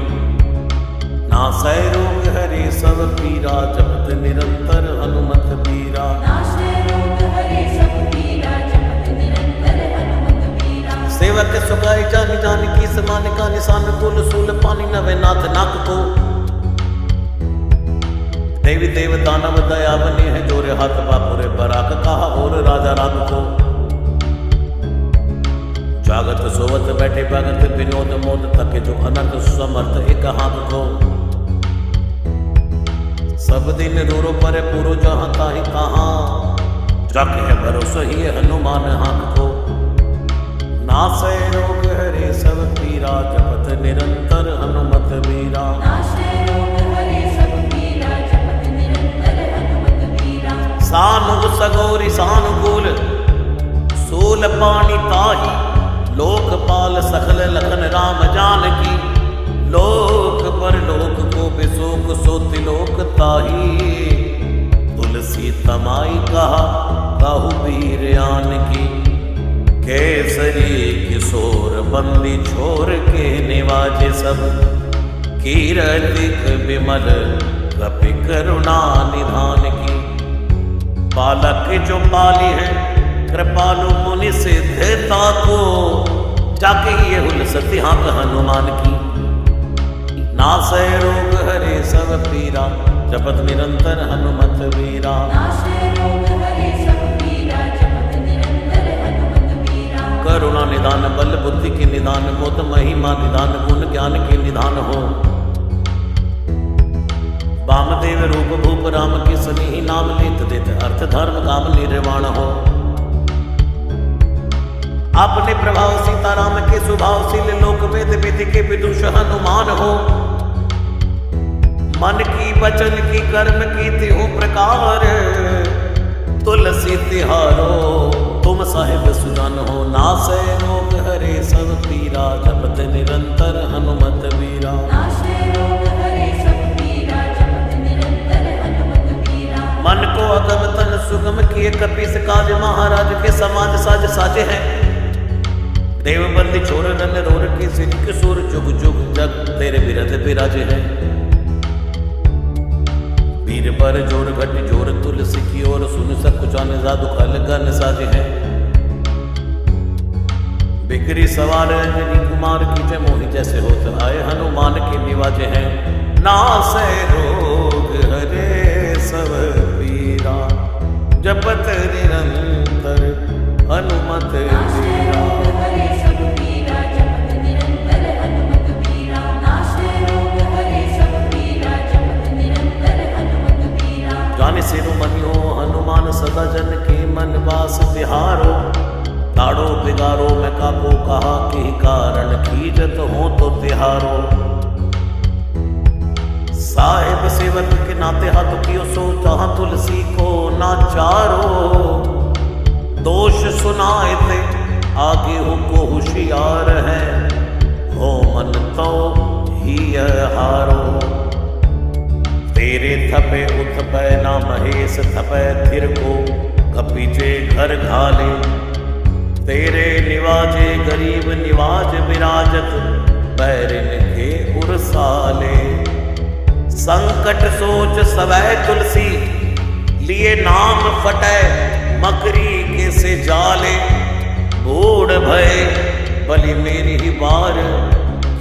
A: नासै रोग हरे सब पीरा, जपत निरंतर हनुमत बीरा।
B: नाशे रोग हरे सब पीरा, जपत निरंतर हनुमत बीरा।
A: सेवक सुखाई जानी जानी की समान का निशान, कुल सूल पानी नवे नाथ नाक को, देवी देव दानव दया बने हैं जोरे हाथ बापुरे बराक कहा और राजा राग को, जागत सोवत बैठे भगत विनोद मोद थके जो अनंत समर्थ एक हाथ को, सब दिन रूरो पर पुरु जहाँ ताहि कहाँ, जाके है भरोसा ही है हनुमान हाथ को। नासै रोग हरे सब पीरा, जपत निरंतर हनुमत बीरा।
B: नाशे रोग हरे सब पीरा, जपत निरंतर हनुमत बीरा।
A: सानुग सगोरी सानुकूल सूल पानी ताही, लोकपाल सकल लखन राम जानकी, लोक पर लोक को बिसोक सो तिलोक ताही, तुलसी तमाई कहा काहू वीर आन की, केसरी किशोर बंदी छोर के निवाजे सब, कीरतिक विमल कपि करुणा निधान की, बालक जो पाली है कृपालु मुनि सिद्धता को, जाके ये हुल सती हाँक हनुमान की। नासै रोग हरे सब पीरा, जपत निरंतर हनुमत बीरा।
B: नाशे रोग हरे सब पीरा, जपत निरंतर हनुमत बीरा।
A: करुणा निदान बल बुद्धि के निदान, मोद महिमा निदान गुण ज्ञान के निदान हो, वामदेव रूप भूप राम की सनी नाम लेत देत, अर्थ धर्म काम निर्वाण हो, अपने प्रभाव सीताराम के स्वभाव शील, लोक वेद विधि के विदुष हनुमान हो, मन की वचन की कर्म की तिहु प्रकार, तुलसी तिहारो तुम साहिब सुजान हो। नासै रोग हरे सब पीरा, जपत निरंतर हनुमत बीरा।
B: नाशे रोग हरे सब पीरा, जपत निरंतर हनुमत बीरा।
A: मन को अगम तन सुगम किए कपीस काज, महाराज के समाज साज साजे हैं, देव बंदी छोर रन रोर की सिर किशोर, जुग जुग जग तेरे बिरध बिराजे हैं, वीर पर जोर घट जोर तुलसी की ओर, सुन सक जाने जादू खल गन साजे हैं, बिगड़ी सवार अंजनी कुमार की जय, मोहि जैसे होत आए हनुमान के निवाजे हैं। नासै रोग हरे सब पीरा, जपत निरंतर हनुमत बीरा।
B: हरे सब पीरा, जपत निरंतर हनुमत बीरा। नाशे रोग हरे सब पीरा, जपत निरंतर हनुमत बीरा।
A: जाने सिरु मनियो हनुमान सदा जन के मन वास तिहारो, ताड़ो बिगारो मैं काको कहा के कारण, खीजत हो तो तिहारो, साहिब सेवक के नाते हाथ कियो सो, जहाँ तुलसी को नाचारो, दोष सुनाए थे आगे हो को होशियार है, हो मन तो ही हारो, तेरे थपे उथपै ना महेश थपै थिर को, कपीजे घर घाले, तेरे निवाजे गरीब निवाज विराजत, बैरिन के उरसाले, संकट सोच सवै तुलसी, लिए नाम फटै मकरी के से जाले, बूढ़ भय बलि मेरी बार,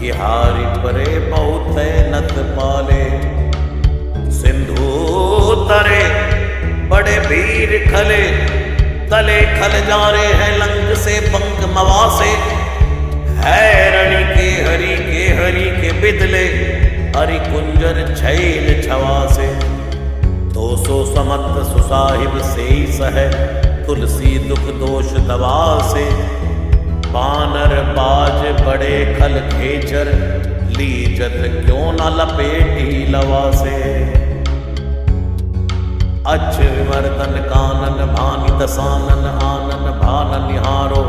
A: कि हारि परे बहुत नत पाले। सिंधु तरे बड़े वीर खले, तले खल जा रहे हैं लंक से पंख मवासे। है रणि के हरि के बिदले, हरि कुंजर छैल छवासे। 200 समत सुसाहिब से सह, तुलसी दुख दोष दवासे। बानर बाज बड़े खल खेचर, लीजत क्यों न लपेटी लवासे। अच्छ विवर्धन कानन भानि दसानन, आनन भान निहारो।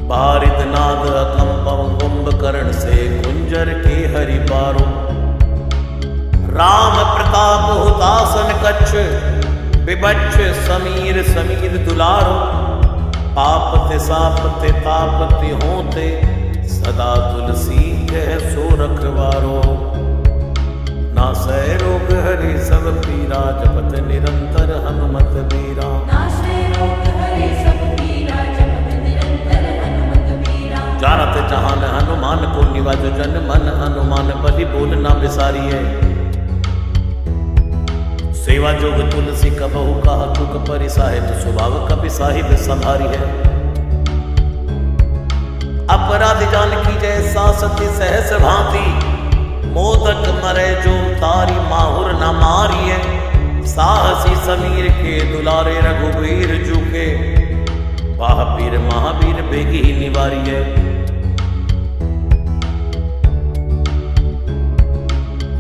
A: बारिद नाद अकंपम कुंभकर्ण से, कुंजर के हरि पारो। राम प्रताप हुतासन कच्छ, विबच्छ समीर समीर दुलारो। पापते सापते तापते होते, सदा तुलसी कह सो रखवारो। नासै रोग हरे सब पीरा, जपत निरंतर हनुमत बीरा।
B: नाशे रोग हरे सब पीरा, जपत निरंतर हनुमत बीरा।
A: जानत जहान हनुमान को निवाजो, जन मन हनुमान बलि बोल ना बिसारिए। सेवा जोग तुलसी कबहु कहा, तुक परि साहिब स्वभाव कपि साहिब संभारी है। अपराध जान की जय सासती सहस भांति, मोदक मरे जो तारी माहुर न मारिए। साहसी समीर के दुलारे रघुवीर जुके, महावीर महावीर बेगी निवारिए।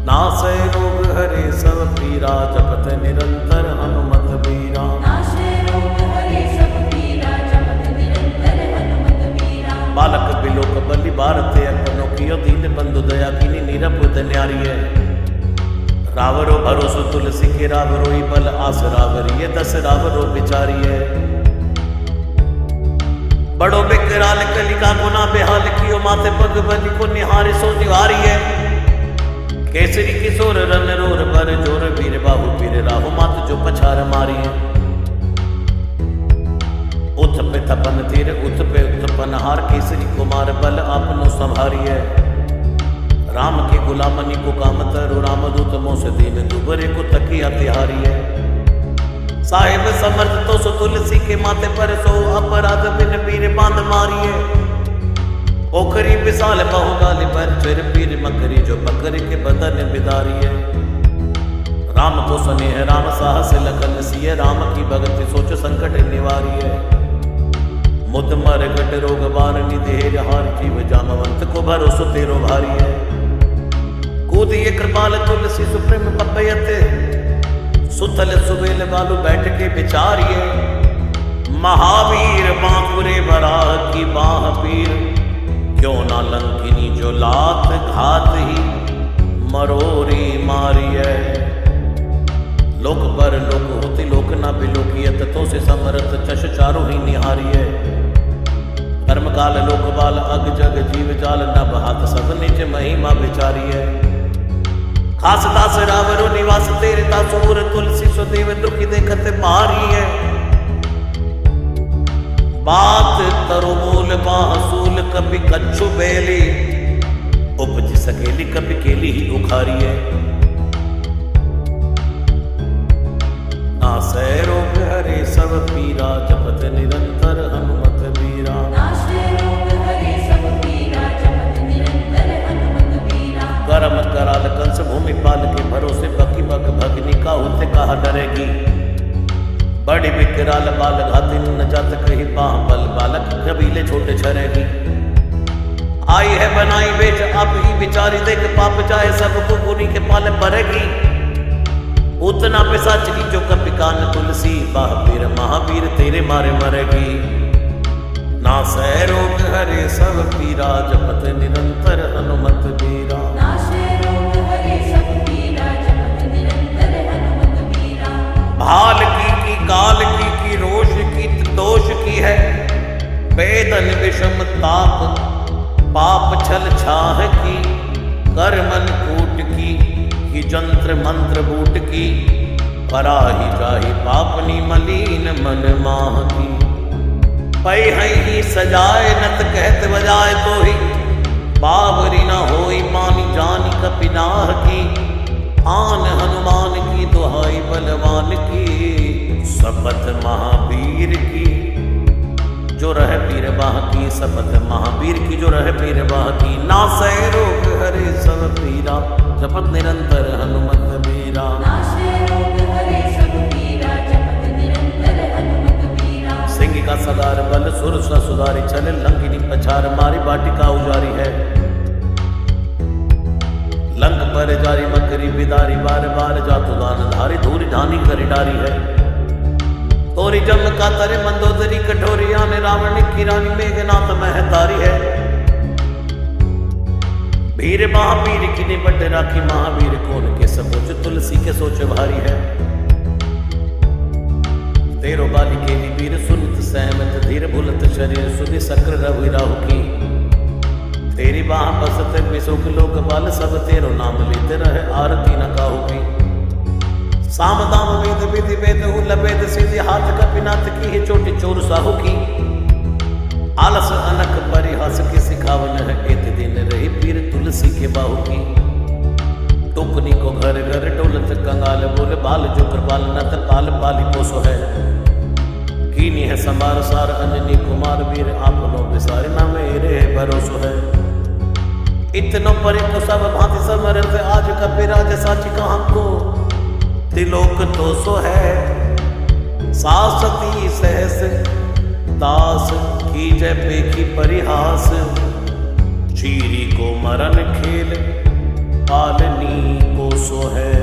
A: नासै रोग हरे सब पीरा, जपत निरंतर हनुमत बीरा।
B: नाशे रोग हरे सब पीरा, जपत निरंतर हनुमत बीरा।
A: बालक बिलोक बलि बारते, अपनों कियो दीन बंधु दया कीनी निरपुत न्यारिय। रावरो भरोसो तुलसी के, रावरो बल आस रावरिय। 10 रावरो बिचारिय। बड़ो बिकराल कलिका गुना बेहाल, कियो माथे पग बलि को निहार सो निवारिय। केसरी किशोर रन रोर बर जोर, वीर बाहु पीर राहु मात जो पछार मारिय। उथ पे थपन तीर, उथ पे उत्पन हार, केसरी कुमार बल आपनो संभारिय। राम के गुलामनी को काम तरु, रामदूत मोस दीन दुबरे को तकिया तिहारिय। साहिब समर्थ तो सो तुलसी के माथे पर सो, अपराध बिन पीर बांध मारिय। ओखरी विशाल बहुगाली पर चिर, पीर मकरी जो पकड़ के बदन बिदारिय। राम को स्नेह राम साहस लखन सिय, राम की भगति सोच संकट निवारिय। मुद मर घट रोग बारनी, देह हार जीव जामवंत को भरोसो तेरो भारी है। कूदिए कृपाल तुलसी सुप्रेम पपयते, सुतल सुबेल बालू बैठ के बिचारिए। महावीर बांकुरे बराह की बाह पीर, क्यों ना लंकिनी जो लात घात ही मरोरी मारिय। लोक पर लोक होती लोक ना बिलोकियत, तो से समरथ चश चारो ही निहारिय। कर्म काल लोक बाल अग जग जीव जाल, नभ हाथ सब निज महिमा विचारिय। खास दास रावरो निवास तेरे, दासूर तुलसी सुदेव दुखी देखत मारिय। बात तरो मूल बाहसूल, कपि कच्छु बेली। उपज सकेली कपि केली ही उखारिय। नासै रोग हरे सब पीरा, जपत निरंतर हनुमत बीरा।
B: नाशे रोग हरे सब पीरा, जपत निरंतर हनुमत बीरा।
A: करम कराल कंस भूमि पाल के, भरोसे बकी बक भगनी का होते कहा डरेगी। बड़ी विकराल बाल घाती, न जात कही बाह बल बालक, कबीले छोटे छरेगी। आई है बनाई बेच अब ही बिचारी, देख पाप चाहे सबको गुनी के पाले पड़ेगी। उतना पिशाचनी जो कपिकान तुलसी, बाहवीर महावीर तेरे मारे मरेगी। नासै रोग हरे सब पीरा, जपत निरंतर हनुमत बीरा।
B: नाशे रोग हरे सब पीरा, जपत निरंतर हनुमत बीरा।
A: भाल की काल की रोष की दोष की है। वेदन विषम ताप, पाप छल छाह की। कर्मन कूट की जंत्र मंत्र बूट की। पराही जाही पापनी मलीन मन माह की। पै ही सजाए नत कहत बजाए, तो ही की शपथ महावीर की जो रह पीर बाह की। नासै रोग हरे सब पीरा जपत निरंतर हनुमत बीरा।
B: नाशे रोग हरे सब पीरा जपत निरंतर हनुमत बीरा।
A: सिंह का सदार बल सुर सुधारी चल लंकिनी पछार मारी बाटिका उजारी है। लंक पर जारी मकरी बिदारी बार बार जातु दान धारी धूरी ढानी करी डारी है। तोरी जम का तरे मंदोदरी कठोरी आने रावण की रानी मेघनाथ महतारी है। वीर महावीर की निपट राखी महावीर कौन के सपोच तुलसी के सोच भारी है। तेरो बाली के वीर सुनत सहमत धीर भूलत शरीर सुधि सक्र रवि राहु की। तेरी बाह बसत विसुख लोक बाल सब तेरो नाम लेते रहे आरती न काहू की। साम दाम वेद विधि वेद लभेद सिद्धि हाथ कपिनाथ की है चोटी चोर साहू की। आलस अनक परिहास की सिखावन है इत दिन रही पीर तुलसी के बाहू की। टुकनी को घर घर डोलत कंगाल बोले बाल जो कृपाल नत पाल पाली पोसो है। कीनी है संभार सार अंजनी कुमार वीर आपनो विसार ना मेरे भरोसो है। इतनो परे को सब भांति समर्थ आज कपिराज साची कहाँ को। त्रिलोक तो सो है सासती सहस दास की जय पेखी परिहास। चीरी को मरण खेल पालनी को सो है।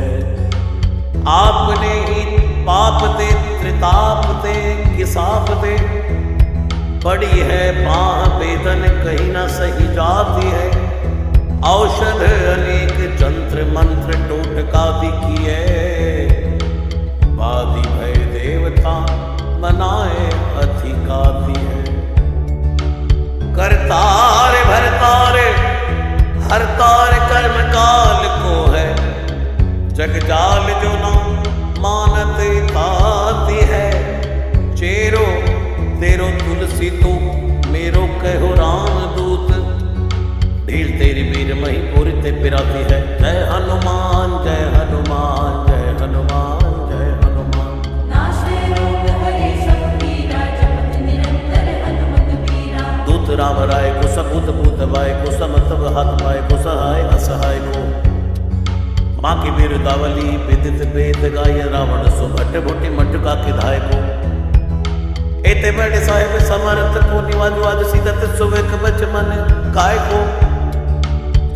A: आपने ही पाप दे त्रिताप दे किसाप दे। बड़ी है बाह वेदन कहीं न सही जाती है। औषध अनेक जंत्र मंत्र टोटका दिखिए। वादी भय देवता मनाए अधिकाती है। करतार भरतार हरतार कर्म काल को है। जगजाल जो न मानत ताती है। चेरो तेरो तुलसी तू मेरो कहो राम दूत। ढील तेरी वीर मही पूरी ते पिराती है। जय हनुमान जय हनुमान जय हनुमान जय हनुमान।
B: नाशे रोग हरे सब पीरा जपत निरंतर हनुमत बीरा।
A: दूत राम राय को सपूत पूत बाय को समतव हाथ पाए को सहाय असहाय को। माँ की बिरदावली विदित वेद गाय रावण सुभट भुटि मटका के धाय को। एते बड़े साहेब समर्थ को निवाजु आज सीधत सुवेक बच मन काय को।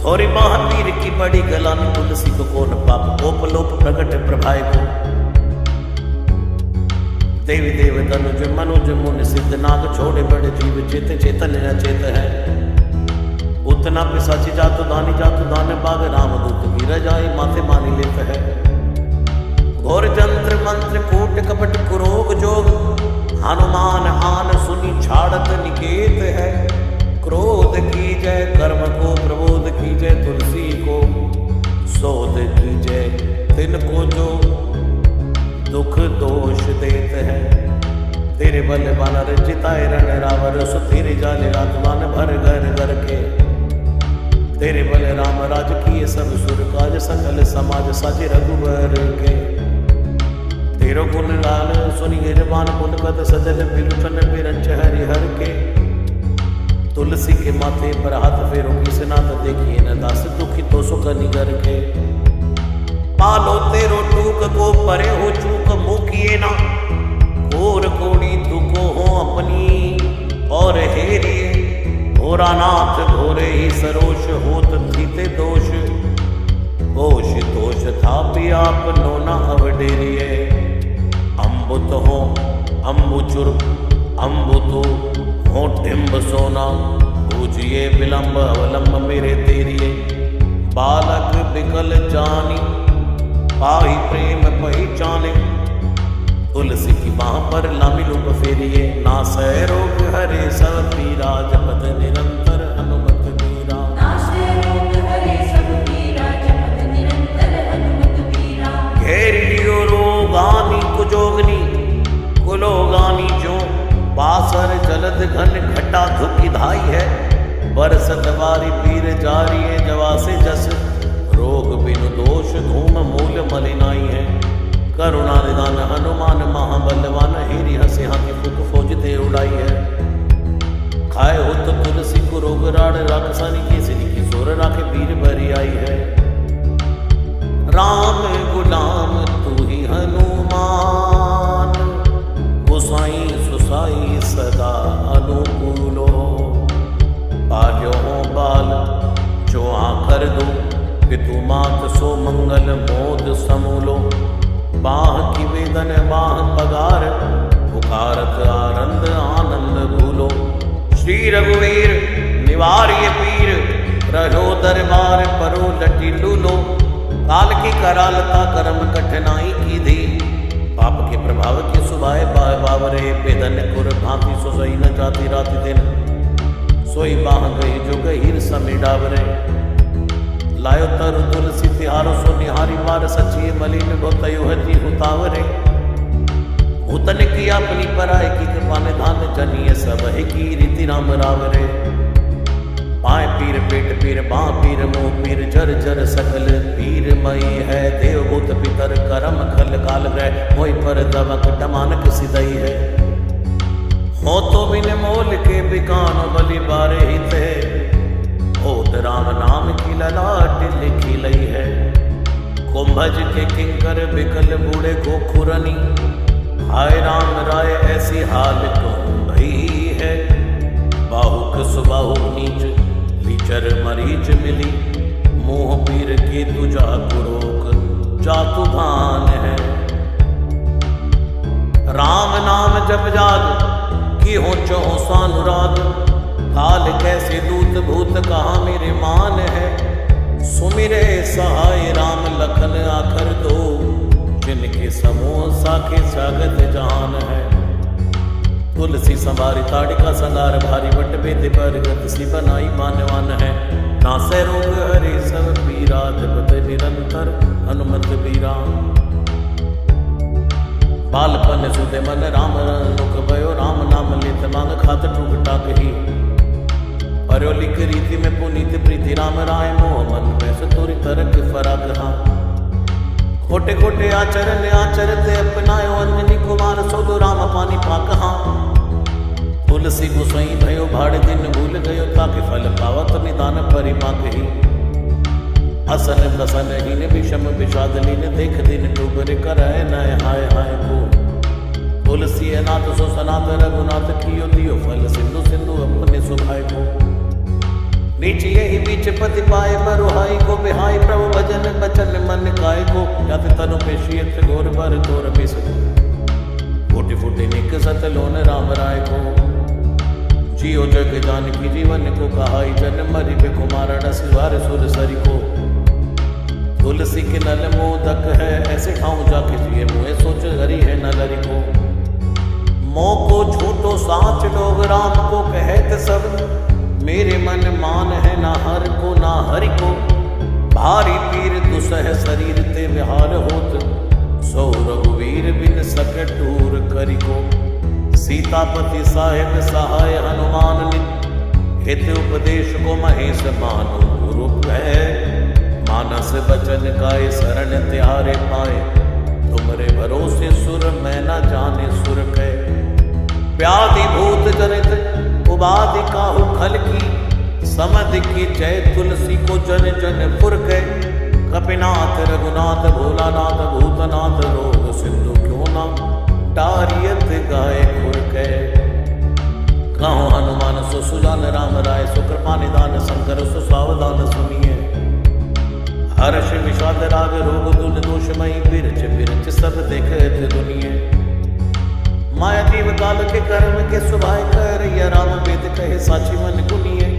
A: थोरी महावीर की बड़ी गलानी तुलसी को कौन पाप कोप लोप प्रकट प्रभाय को। देवी देव तनुज मनुज मुन सिद्ध नाग छोड़े बड़े जीव चेत चेतन अचेत है। उतना पिसाची जातु दान बाग रामदूत गिर जाए माथे मानी लेत है। घोर जंत्र मंत्र कूट कपट कुरोग जोग। हनुमान आन सुनी छाड़त निकेत है। क्रोध की जय कर्म को प्रबोध की जय तुलसी को। शोध की जय तिनको जो दुख दोष देते हैं। तेरे बल बानर जिताए रण रावर सो तेरे जाले रातवान भर घर घर के। तेरे बल राम राज किए सब सुर काज सकल समाज साजे रघुवर के। तेरो गुण लाल सुनी गिरवान पुलकत सजल बिलुठन बिरंच हरिहर के। तुलसी के माथे पर हाथ फेरो किसनाथ देखिए न दास दुखी तो सुख निगर के। पालो तेरो टूक को परे हो चूक मुखिए ना। घोर कोड़ी दुखो हो अपनी और हेरिए। घोरानाथ घोरे ही सरोष होत थीते दोष। होश दोष था भी आप नो न अवडेरिए। अम्बुत हो अम्बुचुर अम्बुतु हो टिम्ब सोना। पूजिए विलंब अवलंब मेरे तेरिए। बालक बिकल जानी पाही प्रेम पहचाने। तुलसी की बाह पर लामी लूप फेरिए। नासै रोग हरे सब पीरा जपत निरंतर हनुमत बीरा।
B: नाशे रोग हरे सब पीरा जपत निरंतर हनुमत बीरा।
A: घेर लियो रोगानी कुजोगनी कुलोगानी जो। बासर जलद घन घटा धुकी धाई है। बरसत वारी पीर जारी है जवासे जस। रोग बिनु दोष धूम मूल मलिनाई है। करुणा निदान हनुमान महाबलवान। हेरी हंसे हाथी फुक फौज ते उड़ाई है। खाए हो तो तुलसी को रोग राड़ राक्षसानी केसरी की जोर राखे वीर भरी आई है। राम गुलाम तू ही हनुमान, गोसाई सुसाई सदा अनुकूलो। पाल्यो हो बाल जो आकर दो, पितु मात सो मंगल मोद समूलो। बाह की वेदन बाह पगार, पुकारत आनंद आनंद भूलो। श्री रघुवीर निवार्य पीर, रहो दरबार परो लटी लूलो। काल की करालता कर्म कठिनाई की धी, पाप के प्रभाव की सुबाए बाय बावरे। बेदन कुर भांति सो सही न जाती राति दिन, सोई बाह गई जो गहीर समी डावरे। लायो तरु तुलसी तिहारो सो निहारी बार, सचिए मलिन गोतयो हजी उतावरे। उतन की अपनी पराय की कृपा निधान, जनिए सब है की रीति राम रावरे। पाए पीर पेट पीर बाँ पीर मुँह पीर, जर जर सकल पीर मई है। देवभूत पितर करम खल काल ग्रह, मोहि पर दवक टमानक सिदई है। हो तो बिन मोल के बिकान बलि बारे हित है, ओत राम नाम की ललाट लिखी लई है। कुंभज के किंकर बिकल बूढ़े गोखुरनी, हाय राम राय ऐसी हाल कहूँ भई है। बाहुक सुबाहु नीच लीचर मरीच मिली, मोह पीर के तुझा कुरोक जातु भान है। राम नाम जप जाग की हो चो सानुराग, काल कैसे दूत भूत कहा मेरे मान है। सुमिरे सहाय राम लखन आखर दो, जिनके समूह साखे सागत जान है। तुलसी संवारी ताड़िका संगार, भारी बट बेते पर गत सी बनाई मानवान है। नासै रोग हरे सब पीरा, जपत निरंतर हनुमत बीरा। बालपन सुते मन राम नुक भयो, राम नाम लेत मांग खात टूक टाक ही। पर्यो लिख रीति में पुनीत प्रीति, राम राय मोह मन में सतुरी तरक फराक हाँ। खोटे खोटे आचरण आचरते अपनायो, अंजनी कुमार सोदो राम पानी पाक हाँ। तुलसी गोसाई भयो भाड़ दिन भूल गयो, ताकि फल पावत निदान परिपाक ही। असन बसन हीन विषम विषाद लीन, देख दिन डूबरे करय नय हाय हाय को। तुलसी अनाथ सो सनात रघुनाथ, कियो दियो फल सिंधु सिंधु अपने सुभाय को। नीच यही बीच पति पाए बरुहाई को, बिहाई प्रभु भजन बचन मन काय को। यत तनु पेशियत घोर बर घोर बिस, फूटी फूटी निक सत लोन राम राय को। जियो जग जानकी जीवन को कहाई, जन मरि कुमार सिवार सुर सरी को। तुलसी के नल मोदक है, ऐसे ठाऊं जाके जिए मुँह सोच हरी है नलरी को। मोह को झूठो साच लोग राम को कहत सब, मेरे मन मान है ना हर को ना हरि को। भारी पीर दुसह शरीर ते विहार होत, सो रघुवीर बिन सके टूर करी को। सीतापति साहिब सहाय हनुमान नित, हित उपदेश को महेश मानो गुरु है। मानस बचन काय शरण त्यारे पाए, तुमरे भरोसे सुर मैं न जाने सुर कह। व्याधि भूत जनित उबाधि काहू खल की, समधि की जय तुलसी को जन जन पुर गए। कपिनाथ रघुनाथ भोलानाथ भूतनाथ, रोग सिंधु क्यों ना डारियत गाय खुर गए। कहो हनुमान सो सुजान राम राय, सो कृपा निदान शंकर सो सावधान सुनिए। हर्ष विषाद राग रोग दुन दोषमयी, बिरच बिरच सब देखत दुनिये। माया जीव काल के कर्म के सुभाय कर, या राम वेद कहे साची मन गुनिए।